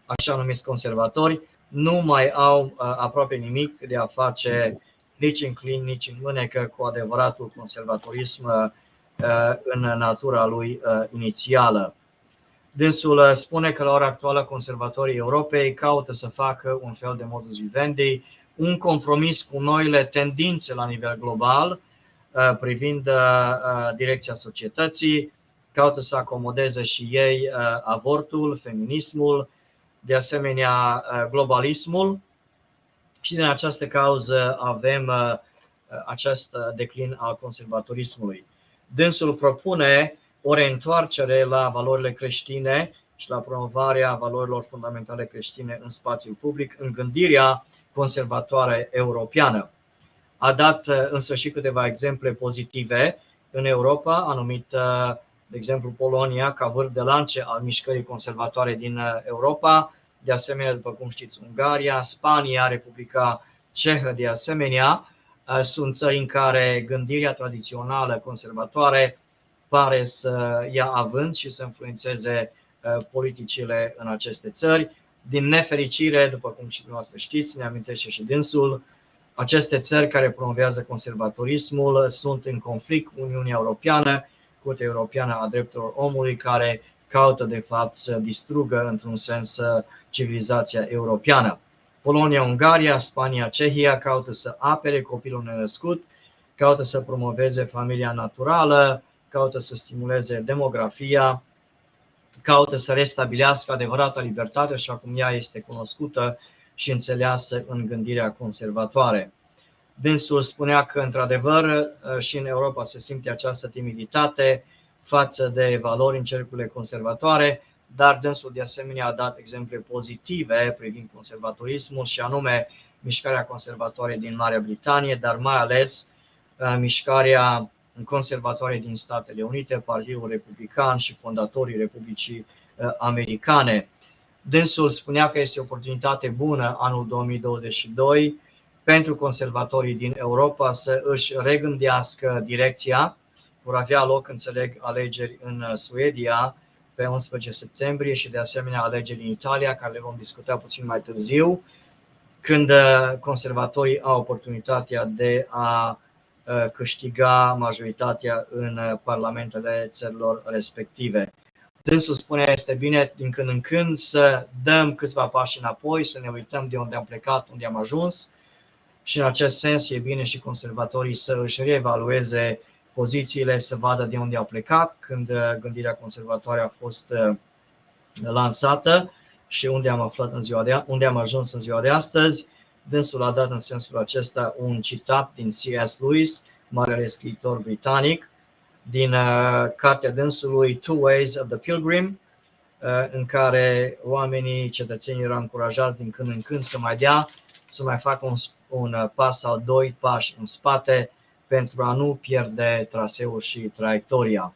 [SPEAKER 1] așa numiți conservatori nu mai au aproape nimic de a face nici în clin, nici în mânecă cu adevăratul conservatorism în natura lui inițială. Dânsul spune că la ora actuală conservatorii Europei caută să facă un fel de modus vivendi, un compromis cu noile tendințe la nivel global privind direcția societății, caută să acomodeze și ei avortul, feminismul, de asemenea globalismul și din această cauză avem acest declin al conservatorismului. Dânsul propune o reîntoarcere la valorile creștine și la promovarea valorilor fundamentale creștine în spațiul public, în gândirea conservatoare europeană. A dat însă și câteva exemple pozitive în Europa, a numit, de exemplu, Polonia ca vârf de lance al mișcării conservatoare din Europa, de asemenea, după cum știți, Ungaria, Spania, Republica Cehă, de asemenea, sunt țări în care gândirea tradițională conservatoare pare să ia avânt și să influențeze politicile în aceste țări. Din nefericire, după cum și dumneavoastră știți, ne amintește și dânsul, aceste țări care promovează conservatorismul sunt în conflict cu Uniunea Europeană, Curtea Europeană a Drepturilor Omului, care caută de fapt să distrugă într-un sens civilizația europeană. Polonia, Ungaria, Spania, Cehia caută să apere copilul nenăscut, caută să promoveze familia naturală, caută să stimuleze demografia, caută să restabilească adevărata libertate așa cum ea este cunoscută și înțeleasă în gândirea conservatoare. Dânsul spunea că, într-adevăr, și în Europa se simte această timiditate față de valori în cercurile conservatoare, dar dânsul de asemenea a dat exemple pozitive privind conservatorismul și anume mișcarea conservatoare din Marea Britanie, dar mai ales mișcarea conservatoare din Statele Unite, Partidul Republican și fondatorii Republicii Americane. Dânsul spunea că este o oportunitate bună anul 2022 pentru conservatorii din Europa să își regândească direcția. Vor avea loc, înțeleg, alegeri în Suedia pe 11 septembrie și de asemenea alegeri în Italia, care le vom discuta puțin mai târziu. când conservatorii au oportunitatea de a câștiga majoritatea în parlamentele țărilor respective. Dânsul spune, este bine din când în când să dăm câțiva pași înapoi, să ne uităm de unde am plecat, unde am ajuns, și în acest sens e bine și conservatorii să își reevalueze pozițiile, să vadă de unde au plecat când gândirea conservatoare a fost lansată și unde am aflat unde am ajuns în ziua de astăzi. Dânsul a dat în sensul acesta un citat din C.S. Lewis, marele scriitor britanic, din cartea dânsului Two Ways of the Pilgrim, în care oamenii, cetățenii erau încurajați din când în când să mai facă un pas sau doi pași în spate pentru a nu pierde traseul și traiectoria.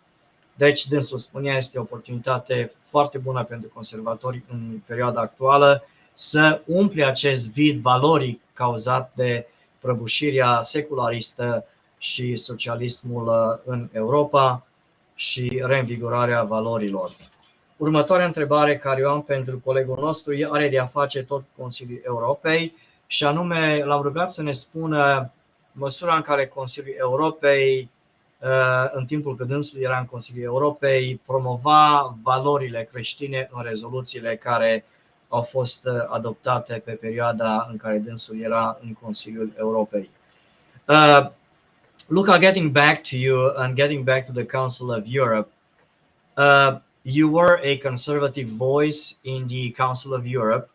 [SPEAKER 1] Deci, dânsul spunea, este o oportunitate foarte bună pentru conservatori în perioada actuală să umple acest vid valoric cauzat de prăbușirea secularistă și socialismul în Europa și reînvigorarea valorilor. Următoarea întrebare care o am pentru colegul nostru are de a face tot cu Consiliul Europei și anume l-am rugat să ne spună măsura în care Consiliul Europei, în timpul când dânsul era în Consiliul Europei, promova valorile creștine în rezoluțiile care au fost adoptate pe perioada în care dânsul era în Consiliul Europei. Luca, getting back to you and getting back to the Council of Europe, you were a conservative voice in the Council of Europe,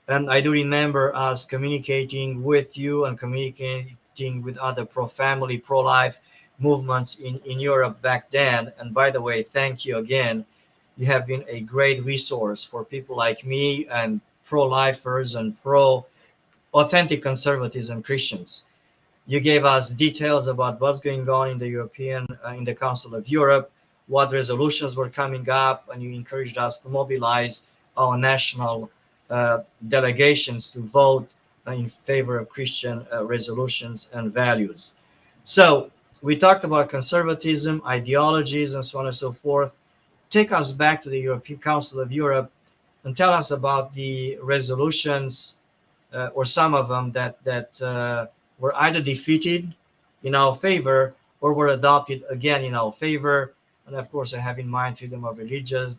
[SPEAKER 1] and I do remember us communicating with you and communicating with other pro-family, pro-life movements in Europe back then. And by the way, thank you again. You have been a great resource for people like me and pro-lifers and pro-authentic conservatism Christians. You gave us details about what's going on in the in the Council of Europe, what resolutions were coming up, and you encouraged us to mobilize our national delegations to vote in favor of Christian resolutions and values. So we talked about conservatism, ideologies, and so on and so forth. Take us back to the European Council of Europe and tell us about the resolutions, or some of them that were either defeated in our favor or were adopted again in our favor. And of course, I have in mind freedom of religion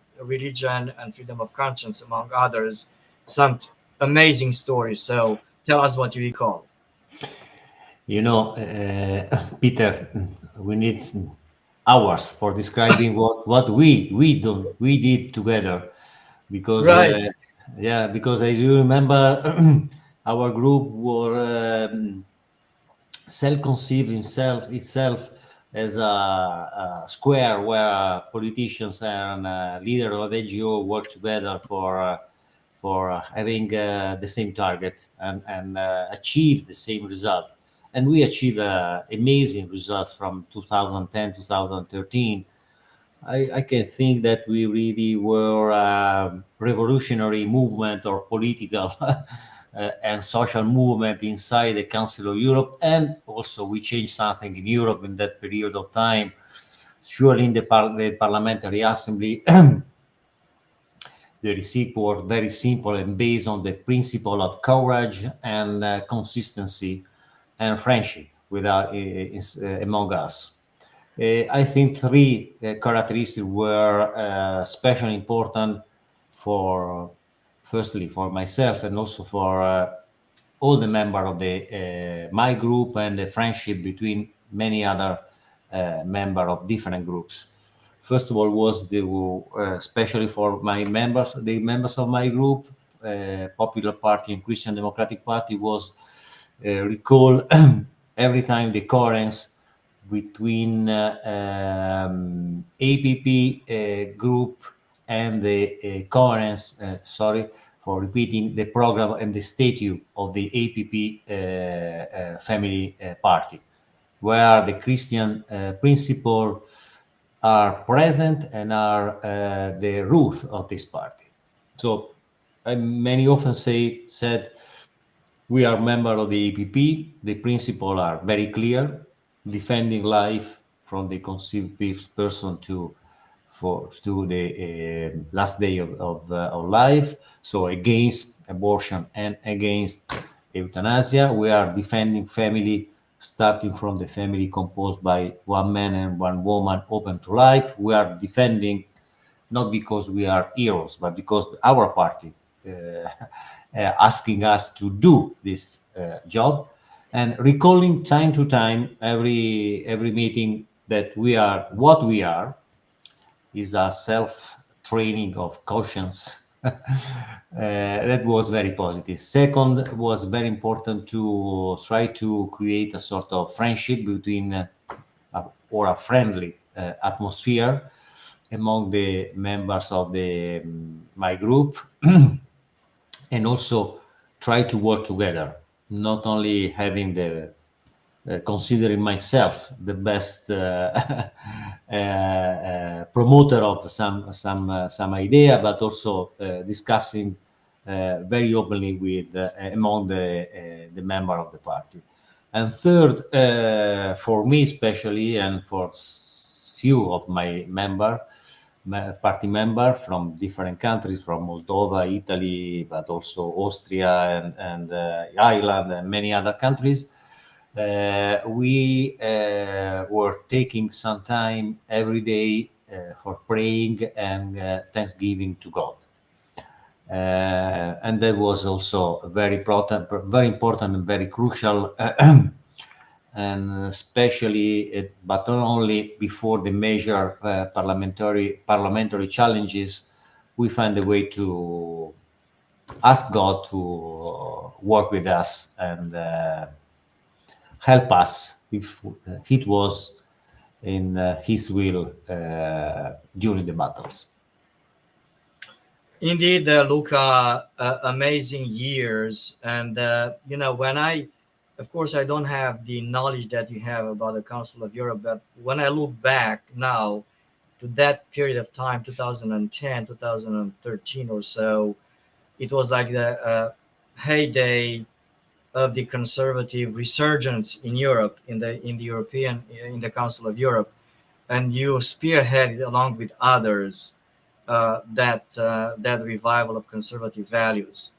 [SPEAKER 1] and freedom of conscience, among others. Some amazing stories. So tell us what you recall.
[SPEAKER 2] You know, Peter, we need hours for describing what we did together, because
[SPEAKER 1] Right.
[SPEAKER 2] because as you remember, our group were self-conceived itself as a square where politicians and leaders of NGO work together for having the same target and achieve the same result. And we achieved amazing results from 2010, 2013. I can think that we really were a revolutionary movement or political and social movement inside the Council of Europe. And also we changed something in Europe in that period of time. Surely in the Parliamentary Assembly, the recipe was very simple and based on the principle of courage and consistency and friendship among us. I think three characteristics were especially important firstly for myself and also for all the members of my group, and the friendship between many other members of different groups. First of all, was especially for the members of my group, Popular Party and Christian Democratic Party, was recall every time the coherence between APP group and the coherence, sorry for repeating, the program and the statute of the APP family party, where the Christian principles are present and are the root of this party. So many often said, we are members of the APP. The principles are very clear: defending life from the conceived person to the last day of life. So against abortion and against euthanasia. We are defending family, starting from the family composed by one man and one woman open to life. We are defending not because we are heroes, but because our party asking us to do this job, and recalling time to time, every meeting, that we are what we are is a self-training of conscience. That was very positive. Second, was very important to try to create a sort of friendship between or a friendly atmosphere among the members of my group, and also try to work together, not only having considering myself the best promoter of some idea, but also discussing very openly with among the member of the party. And third, for me especially, and for few of my party member from different countries, from Moldova, Italy, but also Austria and Ireland and many other countries, we were taking some time every day for praying and thanksgiving to God. And that was also very important and very crucial, and especially, but not only before the major parliamentary challenges, we find a way to ask God to work with us and help us if it was in His will during the battles.
[SPEAKER 1] Indeed, Luca, amazing years. And, when of course, I don't have the knowledge that you have about the Council of Europe, but when I look back now to that period of time, 2010, 2013 or so, it was like the heyday of the conservative resurgence in Europe, in the Council of Europe, and you spearheaded along with others that revival of conservative values.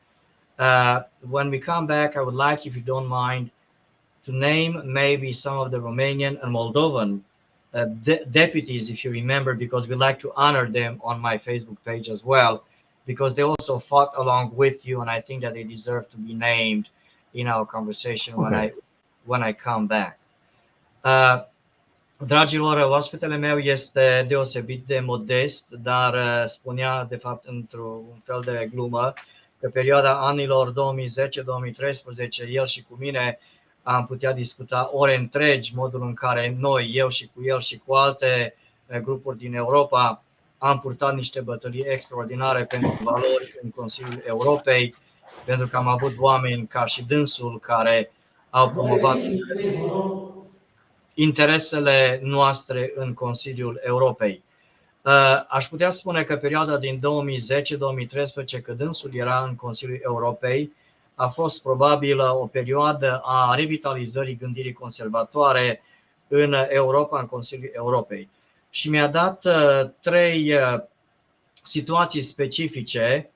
[SPEAKER 1] When we come back, I would like, if you don't mind, to name maybe some of the Romanian and Moldovan deputies, if you remember, because we like to honor them on my Facebook page as well, because they also fought along with you, and I think that they deserve to be named in our conversation when I come back. Dragilor, oaspetele meu este deosebit de modest, dar spunea, de fapt, într-un fel de glumă, că perioada anilor 2010-2013, el și cu mine am putea discuta ore întregi modul în care noi, eu și cu el și cu alte grupuri din Europa, am purtat niște bătălii extraordinare pentru valori în Consiliul Europei, pentru că am avut oameni ca și dânsul care au promovat interesele noastre în Consiliul Europei. Aș putea spune că perioada din 2010-2013, când dânsul era în Consiliul Europei, a fost probabil o perioadă a revitalizării gândirii conservatoare în Europa, în Consiliul Europei. Și mi-a dat 3 situații specifice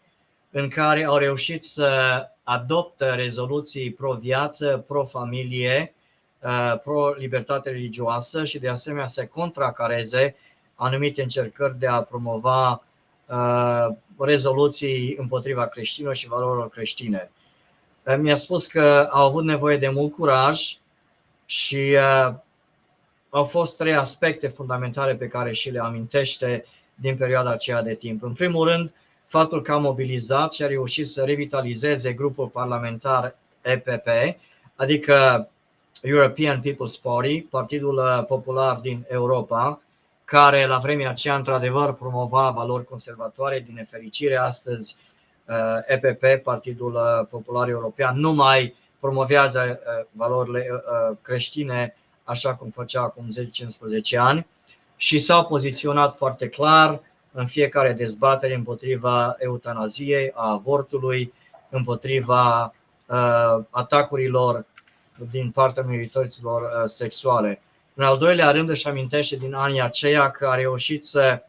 [SPEAKER 1] în care au reușit să adoptă rezoluții pro-viață, pro-familie, pro-libertate religioasă și de asemenea să contracareze anumite încercări de a promova rezoluții împotriva creștinilor și valorilor creștine. Mi-a spus că au avut nevoie de mult curaj și au fost 3 aspecte fundamentale pe care și le amintește din perioada aceea de timp. În primul rând, faptul că a mobilizat și a reușit să revitalizeze grupul parlamentar EPP, adică European People's Party, Partidul Popular din Europa, care la vremea aceea într-adevăr promova valori conservatoare. Din nefericire, astăzi EPP, Partidul Popular European, nu mai promovează valorile creștine așa cum făcea acum 10-15 ani și s-au poziționat foarte clar în fiecare dezbatere împotriva eutanaziei, a avortului, împotriva atacurilor din partea minorităților sexuale. În al doilea rând, își amintește din anii aceia că a reușit să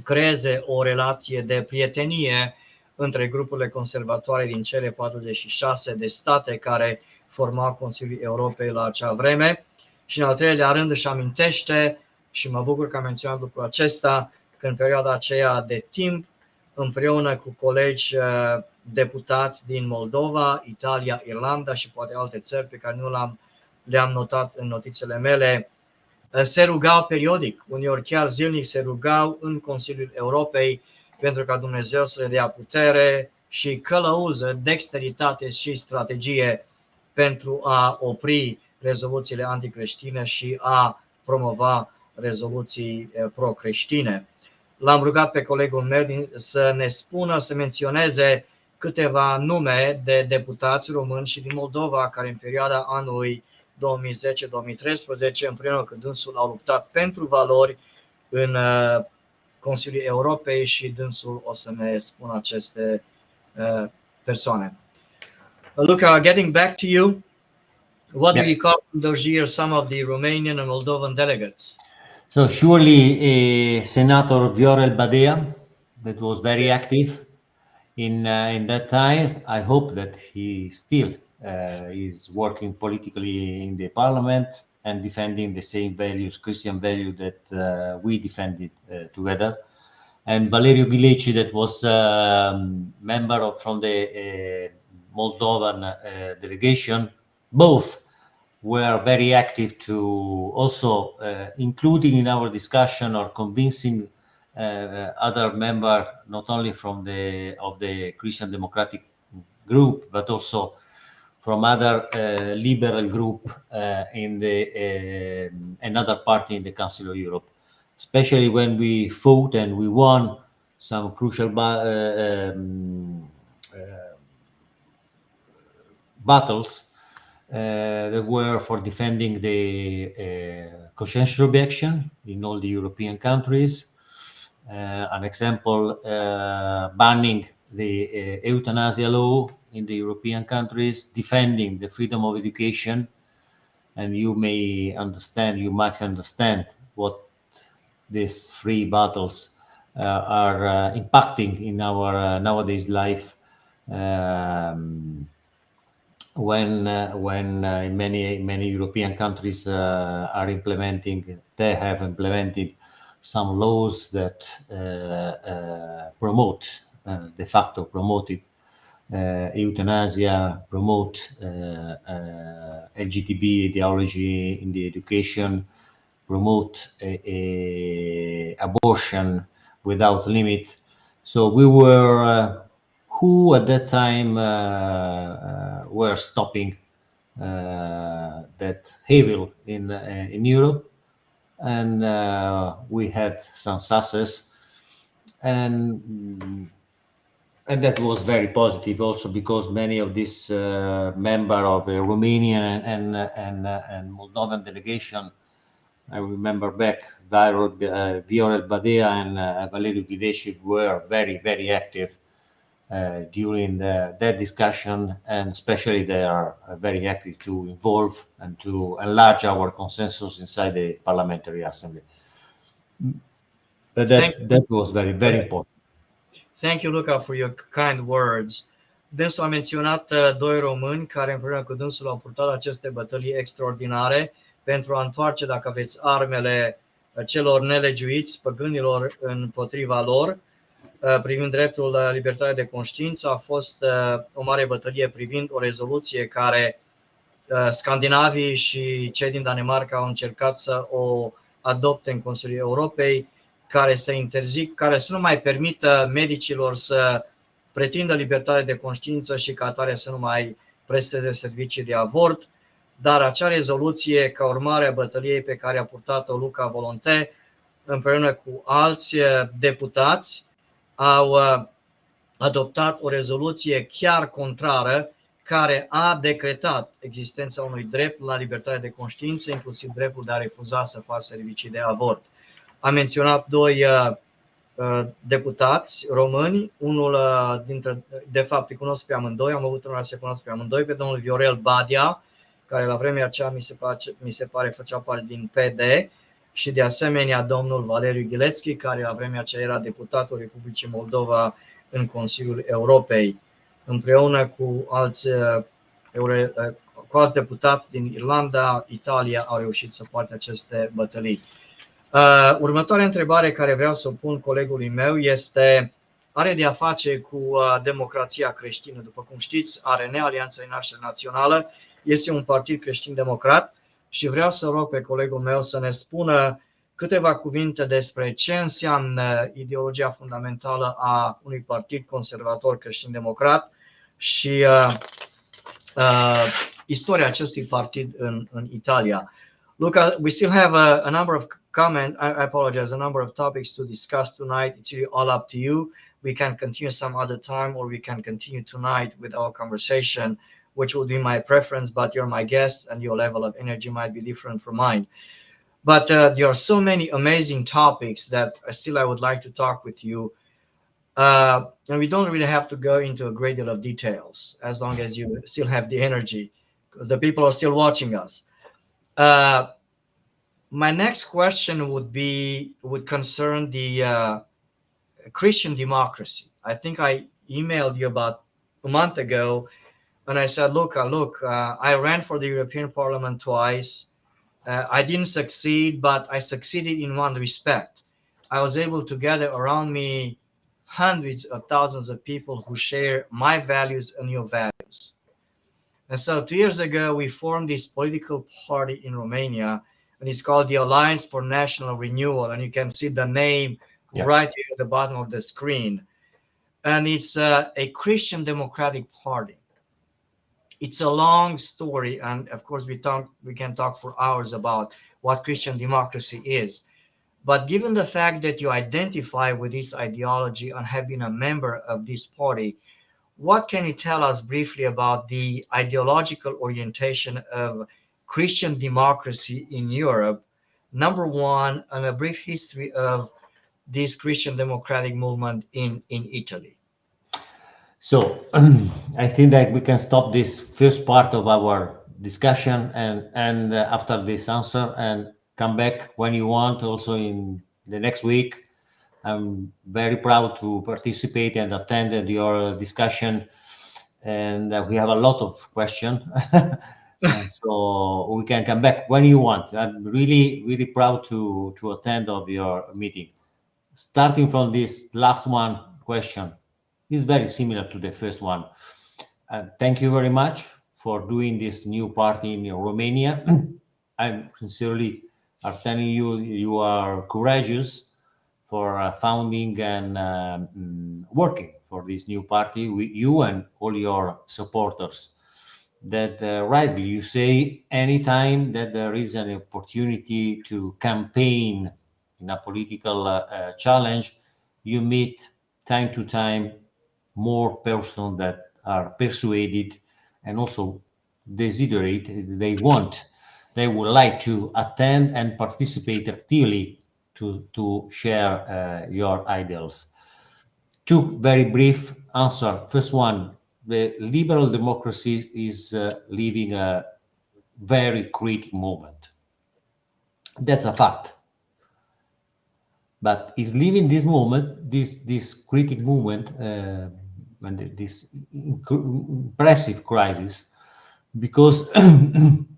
[SPEAKER 1] creeze o relație de prietenie între grupurile conservatoare din cele 46 de state care formau Consiliul Europei la acea vreme. Și în al treilea rând își amintește, și mă bucur că am menționat lucrul acesta, că în perioada aceea de timp, împreună cu colegi deputați din Moldova, Italia, Irlanda și poate alte țări pe care nu le-am notat în notițele mele, se rugau periodic, uneori chiar zilnic se rugau în Consiliul Europei pentru ca Dumnezeu să le dea putere și călăuză, dexteritate și strategie pentru a opri rezoluțiile anticreștine și a promova rezoluții pro-creștine. L-am rugat pe colegul meu să ne spună, să menționeze câteva nume de deputați români și din Moldova care în perioada anului 2010-2013 împreună cu dânsul au luptat pentru valori în Consiliul Europei și dânsul o să ne spună aceste persoane. Luca, getting back to you, what do you recall from those years some of the Romanian and Moldovan delegates?
[SPEAKER 2] So surely Senator Viorel Badea, that was very active in that time. I hope that he still is working politically in the parliament and defending the same values, Christian value that we defended together. And Valeriu Ghileci, that was member from the Moldovan delegation, both were very active to also including in our discussion or convincing other member, not only from the Christian Democratic group, but also from other liberal group in the another party in the Council of Europe, especially when we fought and we won some crucial battles that were for defending the conscientious objection in all the European countries. An example, banning the euthanasia law in the European countries, defending the freedom of education. And you might understand what these three battles are impacting in our nowadays life. When in many European countries they have implemented some laws that promote, de facto promoted euthanasia, promote LGTB ideology in the education, promote abortion without limit. So we were who at that time were stopping that evil in Europe, and we had some success, and that was very positive also because many of these members of the Romanian and Moldovan delegation, I remember back, Viorel Badea and Valeriu Ghileci were very, very active during that discussion, and especially they are very active to involve and to enlarge our consensus inside the Parliamentary Assembly. But that was very, very important.
[SPEAKER 1] Thank you, Luca, for your kind words. Dânsul a menționat doi români care împreună cu dânsul au purtat aceste bătălii extraordinare pentru a întoarce, dacă aveți, armele celor nelegiuiți, păgânilor, împotriva lor, privind dreptul la libertate de conștiință. A fost o mare bătălie privind o rezoluție care scandinavii și cei din Danemarca au încercat să o adopte în Consiliul Europei, care să nu mai permită medicilor să pretindă libertate de conștiință și ca atare să nu mai presteze servicii de avort. Dar acea rezoluție, ca urmare a bătăliei pe care a purtat-o Luca Volonte împreună cu alți deputați, au adoptat o rezoluție chiar contrară care a decretat existența unui drept la libertate de conștiință, inclusiv dreptul de a refuza să facă servicii de avort. Am menționat doi deputați români, unul de fapt îi cunosc pe amândoi, am avut onoarea să cunosc pe amândoi, pe domnul Viorel Badea, care la vremea aceea mi se pare făcea parte din PD, și de asemenea domnul Valeriu Ghileci, care la vremea aceea era deputatul Republicii Moldova în Consiliul Europei, împreună cu alți deputați din Irlanda, Italia au reușit să poarte aceste bătălii. Următoarea întrebare care vreau să o pun colegului meu are de a face cu democrația creștină. După cum știți, ARN, Alianța Renaștere Națională, este un partid creștin-democrat și vreau să rog pe colegul meu să ne spună câteva cuvinte despre ce înseamnă ideologia fundamentală a unui partid conservator creștin-democrat și istoria acestui partid în Italia. Luca, we still have a number of comments. I apologize, a number of topics to discuss tonight. It's really all up to you. We can continue some other time, or we can continue tonight with our conversation, which would be my preference, but you're my guest and your level of energy might be different from mine. But there are so many amazing topics that I would like to talk with you. And we don't really have to go into a great deal of details as long as you still have the energy, because the people are still watching us. My next question would concern the Christian democracy. I think I emailed you about a month ago, and I said, look, I ran for the European Parliament twice. I didn't succeed, but I succeeded in one respect. I was able to gather around me hundreds of thousands of people who share my values and your values. And so 2 years ago, we formed this political party in Romania, and it's called the Alliance for National Renewal. And you can see the name right here at the bottom of the screen. And it's a Christian democratic party. It's a long story, and of course we can talk for hours about what Christian democracy is. But given the fact that you identify with this ideology and have been a member of this party, what can you tell us briefly about the ideological orientation of Christian democracy in Europe, number one, and a brief history of this Christian democratic movement in Italy?
[SPEAKER 2] So I think that we can stop this first part of our discussion and after this answer and come back when you want, also in the next week. I'm very proud to participate and attend your discussion, and we have a lot of questions. And so we can come back when you want. I'm really, really proud to attend of your meeting. Starting from this last one question, is very similar to the first one. Thank you very much for doing this new party in Romania. I'm sincerely are telling you, you are courageous for founding and working for this new party with you and all your supporters. That rightly you say, anytime that there is an opportunity to campaign in a political challenge, you meet time to time more persons that are persuaded and also desiderate, they would like to attend and participate actively to share your ideals. Two very brief answer. First one, the liberal democracy is living a very critical moment. That's a fact. But is living this moment, this critical moment, and this impressive crisis, because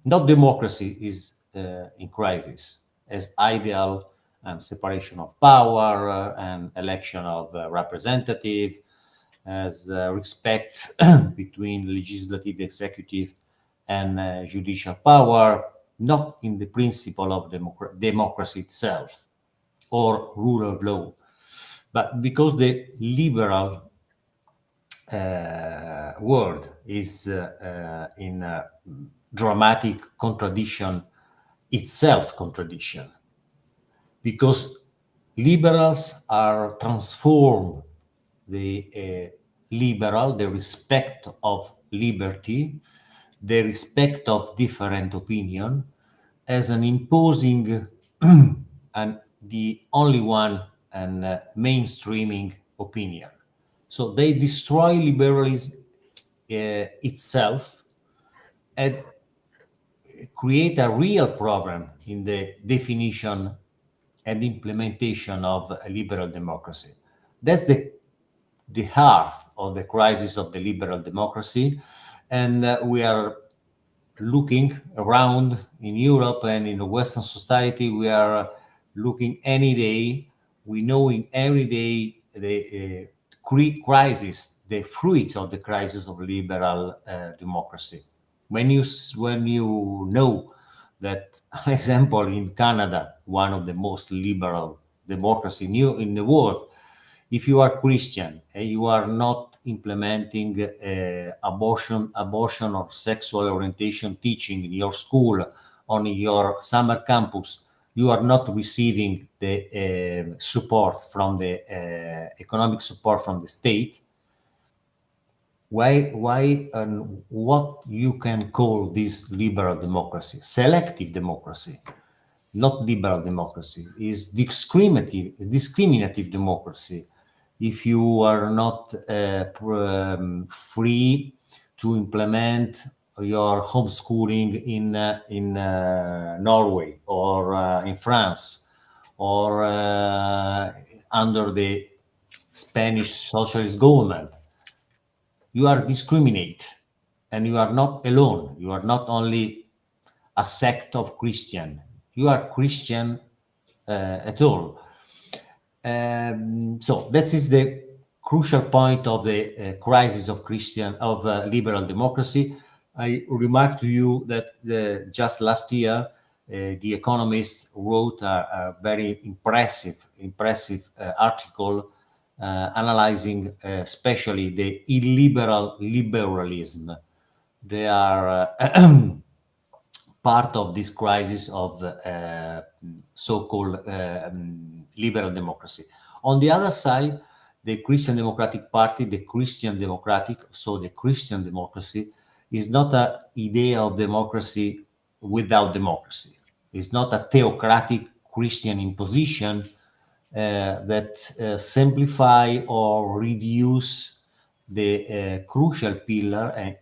[SPEAKER 2] not democracy is in crisis as ideal and separation of power and election of representative, as respect between legislative, executive, and judicial power, not in the principle of democracy itself or rule of law, but because the liberal world is in a dramatic contradiction, because liberals are transformed the respect of liberty, the respect of different opinion, as an imposing and the only one and mainstreaming opinion. So they destroy liberalism itself and create a real problem in the definition and implementation of a liberal democracy. That's the the heart of the crisis of the liberal democracy, and we are looking around in Europe and in the Western society. We are looking any day. We know in every day the crisis, the fruit of the crisis of liberal democracy. When you know that, for example, in Canada, one of the most liberal democracy in the world, if you are Christian and you are not implementing abortion or sexual orientation teaching in your school, on your summer campus, you are not receiving the support from the economic support from the state. Why and what you can call this liberal democracy? Selective democracy, not liberal democracy. Is discriminative democracy. If you are not free to implement your homeschooling in Norway or in France or under the Spanish socialist government, you are discriminate, and you are not alone. You are not only a sect of Christian. You are Christian at all. So that is the crucial point of the crisis of liberal democracy. I remark to you that just last year, The Economist wrote a very impressive article analyzing especially the illiberal liberalism. They are part of this crisis of so-called liberal democracy. On the other side, the Christian Democratic Party, the Christian democracy is not an idea of democracy without democracy. It's not a theocratic Christian imposition that simplify or reduce the crucial pillar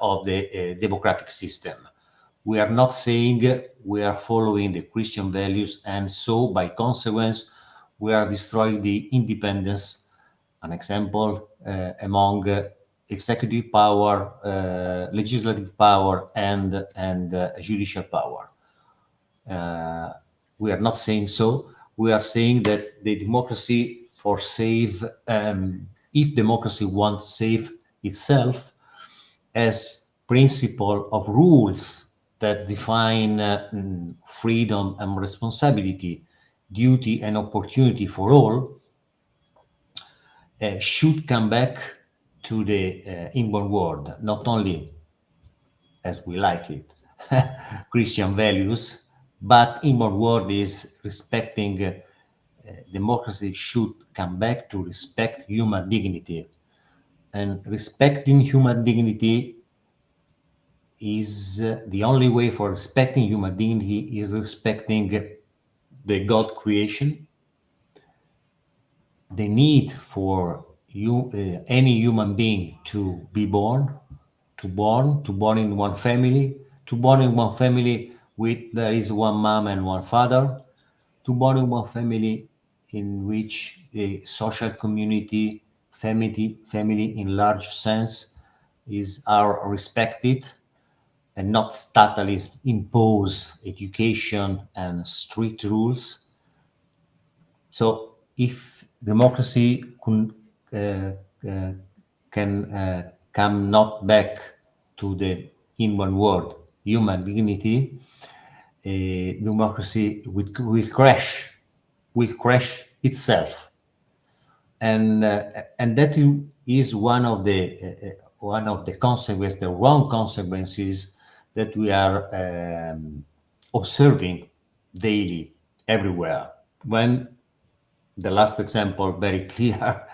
[SPEAKER 2] of the democratic system. We are not saying we are following the Christian values, and so by consequence, we are destroying the independence, an example, among executive power, legislative power, and judicial power. We are not saying so. We are saying that the democracy if democracy wants to save itself, as principle of rules that define freedom and responsibility, duty and opportunity for all, should come back to the inborn world, not only as we like it, Christian values, but inborn world is respecting democracy should come back to respect human dignity. And respecting human dignity is the only way for respecting human dignity is respecting the God creation, the need for any human being to be born in one family, with there is one mom and one father, to born in one family in which the social community, family in large sense, are respected, and not statalism impose education and strict rules. So if democracy can come not back to the inward world, human dignity, democracy will crash itself, and that is one of the consequences, the wrong consequences that we are observing daily everywhere. When the last example, very clear,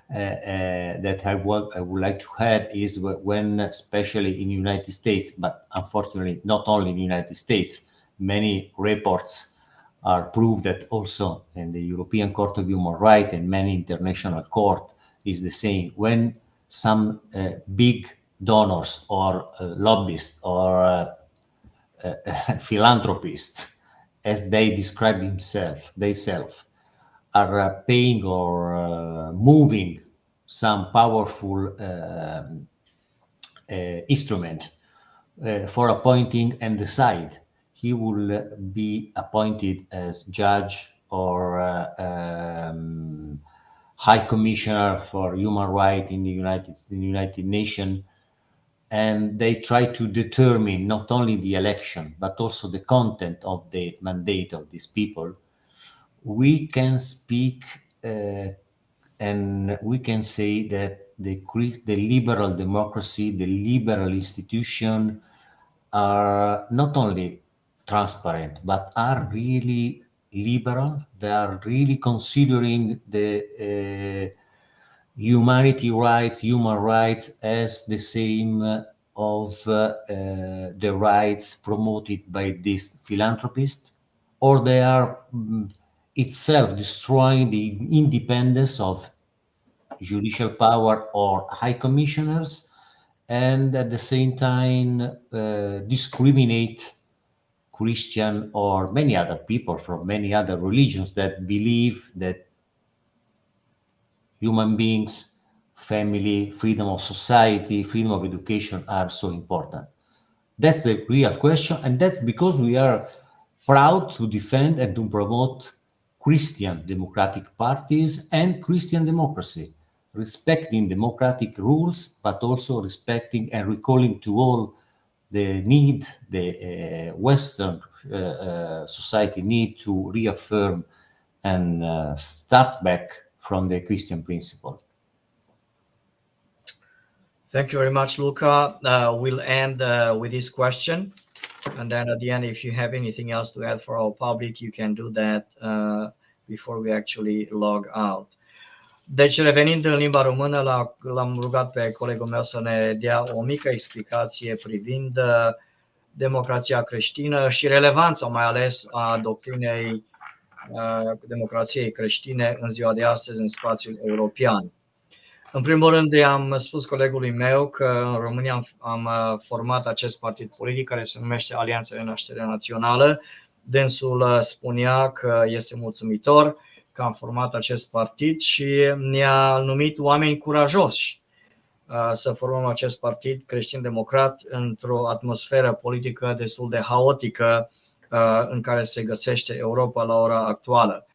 [SPEAKER 2] that I would like to add is when, especially in the United States, but unfortunately not only in the United States, many reports are proved that also in the European Court of Human Rights and many international court is the same. When some big donors or lobbyists or philanthropists, as they describe themselves, are paying or moving some powerful instrument for appointing and decide. He will be appointed as judge or High Commissioner for Human Rights in the United Nations, and they try to determine not only the election but also the content of the mandate of these people. We can speak and we can say that the liberal democracy, the liberal institution are not only transparent but are really liberal. They are really considering the human rights as the same of the rights promoted by these philanthropists, or they are itself destroying the independence of judicial power or high commissioners, and at the same time discriminate Christian or many other people from many other religions that believe that human beings, family, freedom of society, freedom of education are so important. That's the real question, and that's because we are proud to defend and to promote Christian democratic parties and Christian democracy, respecting democratic rules, but also respecting and recalling to all the need, the Western society need to reaffirm and start back from the Christian principle.
[SPEAKER 1] Thank you very much, Luca. We'll end with this question. And then at the end, if you have anything else to add for our public, you can do that before we actually log out. Deci, revenind în limba română, l-am rugat pe colegul meu să ne dea o mică explicație privind democrația creștină și relevanța mai ales a doctrinei democrației creștine în ziua de astăzi în spațiul european. În primul rând, i-am spus colegului meu că în România am format acest partid politic care se numește Alianța de Naștere Națională. Dânsul spunea că este mulțumitor că am format acest partid și ne-a numit oameni curajoși să formăm acest partid creștin-democrat într-o atmosferă politică destul de haotică în care se găsește Europa la ora actuală.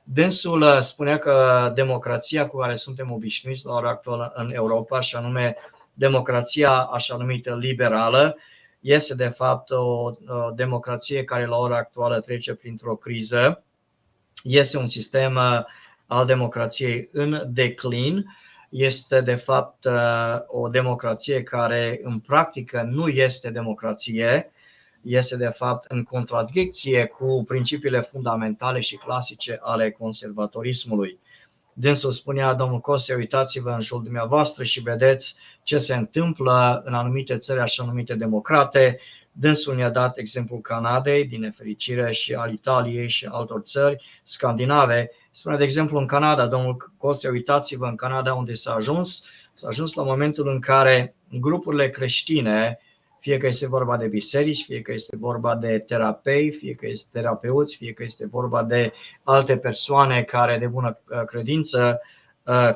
[SPEAKER 1] Dânsul spunea că democrația cu care suntem obișnuiți la ora actuală în Europa, și anume democrația așa numită liberală, este de fapt o democrație care la ora actuală trece printr-o criză. Este un sistem al democrației în declin. Este de fapt o democrație care în practică nu este democrație. Este de fapt în contradicție cu principiile fundamentale și clasice ale conservatorismului. Dânsul spunea, domnul Coste, uitați-vă în jurul dumneavoastră și vedeți ce se întâmplă în anumite țări așa numite democrate. Dânsul ne-a dat exemplul Canadei, din nefericire, și al Italiei și altor țări scandinave. Spunea, de exemplu, în Canada, domnul Coste, uitați-vă în Canada unde s-a ajuns la momentul în care grupurile creștine, fie că este vorba de biserici, fie că este vorba de terapei, fie că este terapeuți, fie că este vorba de alte persoane care de bună credință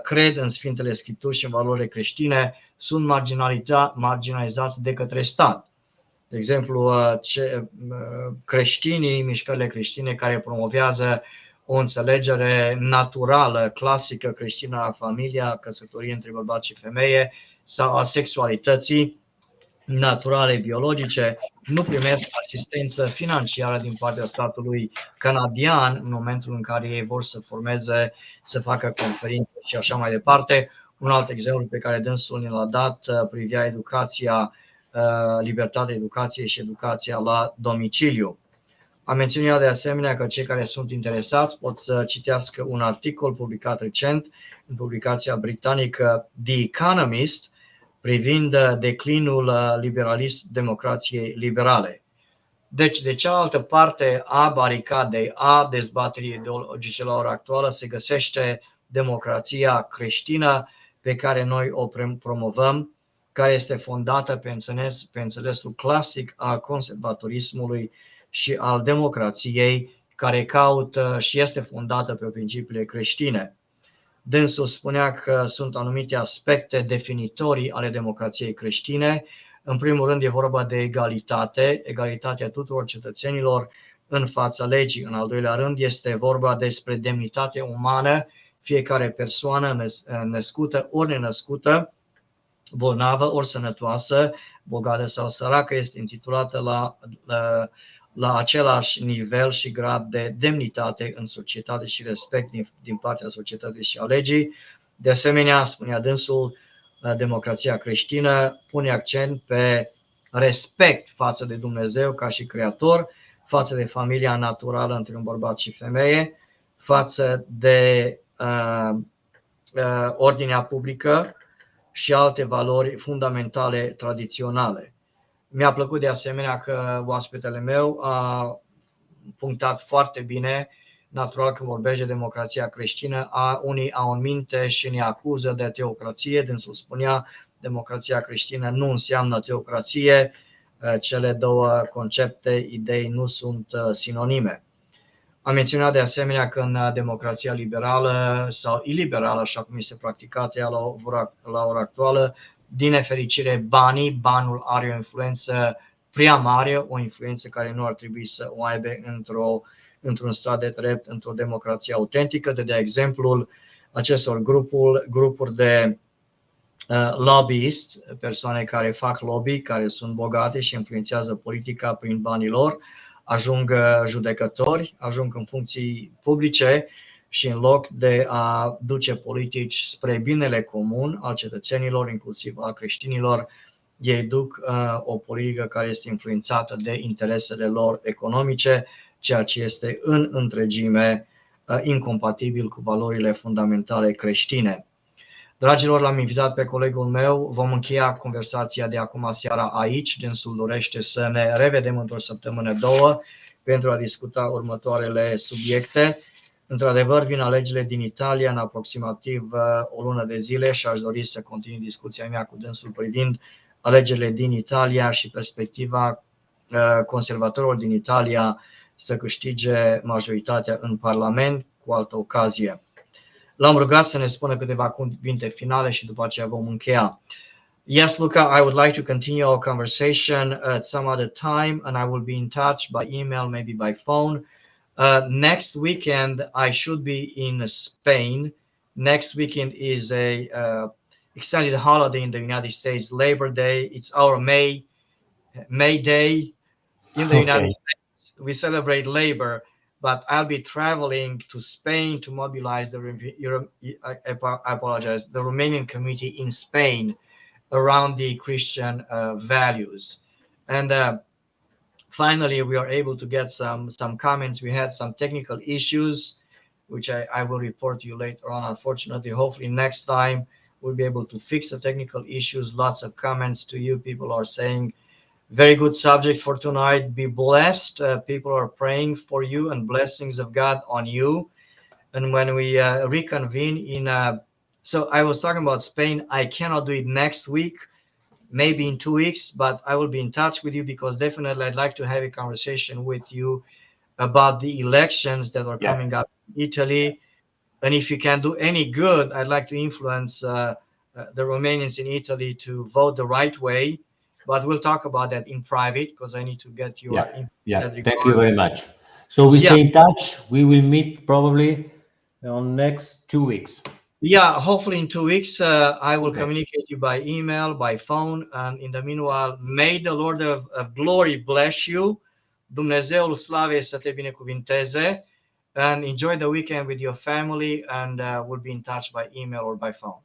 [SPEAKER 1] cred în Sfintele Scripturi și în valorile creștine, sunt marginalizați de către stat. De exemplu, creștinii, mișcările creștine care promovează o înțelegere naturală, clasică creștină a familiei, a căsătoriei între bărbat și femeie sau a sexualității naturale, biologice, nu primesc asistență financiară din partea statului canadian în momentul în care ei vor să formeze, să facă conferințe și așa mai departe. Un alt exemplu pe care dânsul ne l-a dat privea educația, libertatea educației și educația la domiciliu. Am menționat de asemenea că cei care sunt interesați pot să citească un articol publicat recent în publicația britanică The Economist privind declinul liberalism democrației liberale. Deci, de cealaltă parte a baricadei, a dezbaterii ideologice la ora actuală, se găsește democrația creștină pe care noi o promovăm, care este fondată pe înțelesul clasic al conservatorismului și al democrației care caută și este fondată pe principiile creștine. Dânsul spunea că sunt anumite aspecte definitorii ale democrației creștine. În primul rând e vorba de egalitate, egalitatea tuturor cetățenilor în fața legii. În al doilea rând este vorba despre demnitate umană, fiecare persoană născută ori nenăscută, bolnavă ori sănătoasă, bogată sau săracă, este intitulată la același nivel și grad de demnitate în societate și respect din partea societății și a legii. De asemenea, spunea dânsul, democrația creștină pune accent pe respect față de Dumnezeu ca și creator, față de familia naturală între un bărbat și femeie, față de ordinea publică și alte valori fundamentale tradiționale. Mi-a plăcut de asemenea că oaspetele meu a punctat foarte bine, natural că vorbește de democrația creștină, unii au în minte și ne acuză de teocrație, dânsul spunea democrația creștină nu înseamnă teocrație, cele două concepte, idei nu sunt sinonime. Am menționat de asemenea că în democrația liberală sau iliberală, așa cum este practicată ea la ora actuală, din nefericire banul are o influență prea mare, o influență care nu ar trebui să o aibă într-un stat de drept, într-o democrație autentică. De exemplu, acestor grupuri de lobbyiști, persoane care fac lobby, care sunt bogate și influențează politica prin banii lor, ajung judecători, ajung în funcții publice și în loc de a duce politici spre binele comun al cetățenilor, inclusiv al creștinilor, ei duc o politică care este influențată de interesele lor economice, ceea ce este în întregime incompatibil cu valorile fundamentale creștine. Dragilor, l-am invitat pe colegul meu, vom încheia conversația de acum seara aici, dânsul dorește să ne revedem într-o săptămână, două, pentru a discuta următoarele subiecte. Într-adevăr, vin alegerile din Italia în aproximativ o lună de zile și aș dori să continui discuția mea cu dânsul privind alegerile din Italia și perspectiva conservatorilor din Italia să câștige majoritatea în Parlament cu altă ocazie. L-am rugat să ne spună câteva cuvinte finale și după aceea vom încheia. Yes, Luca, I would like to continue our conversation at some other time, and I will be in touch by email, maybe by phone. Next weekend, I should be in Spain. Next weekend is a extended holiday in the United States, Labor Day. It's our May Day in the United States. We celebrate labor. But I'll be traveling to Spain to mobilize the Romanian community in Spain around the Christian values. And finally, we are able to get some comments. We had some technical issues, which I will report to you later on. Unfortunately, hopefully next time we'll be able to fix the technical issues. Lots of comments to you. People are saying, very good subject for tonight. Be blessed. People are praying for you and blessings of God on you. And when we reconvene so I was talking about Spain. I cannot do it next week, maybe in 2 weeks, but I will be in touch with you because definitely I'd like to have a conversation with you about the elections that are coming up in Italy. And if you can do any good, I'd like to influence the Romanians in Italy to vote the right way. But we'll talk about that in private because I need to get your input.
[SPEAKER 2] Thank you very much. So we stay in touch. We will meet probably on next 2 weeks.
[SPEAKER 1] Yeah, hopefully in 2 weeks. I will communicate you by email, by phone. And in the meanwhile, may the Lord of glory bless you. Dumnezeul slavei să te binecuvinteze. And enjoy the weekend with your family. And we'll be in touch by email or by phone.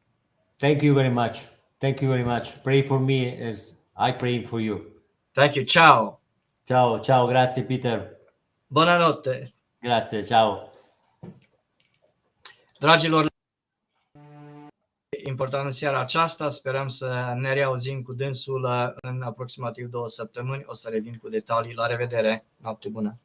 [SPEAKER 2] Thank you very much. Thank you very much. Pray for me as I pray for you.
[SPEAKER 1] Thank you. Ciao.
[SPEAKER 2] Ciao, ciao. Grazie, Peter.
[SPEAKER 1] Buonanotte.
[SPEAKER 2] Grazie, ciao.
[SPEAKER 1] Dragilor, important în seara aceasta. Sperăm să ne reauzim cu dânsul în aproximativ 2 săptămâni. O să revin cu detalii. La revedere. Noapte bună.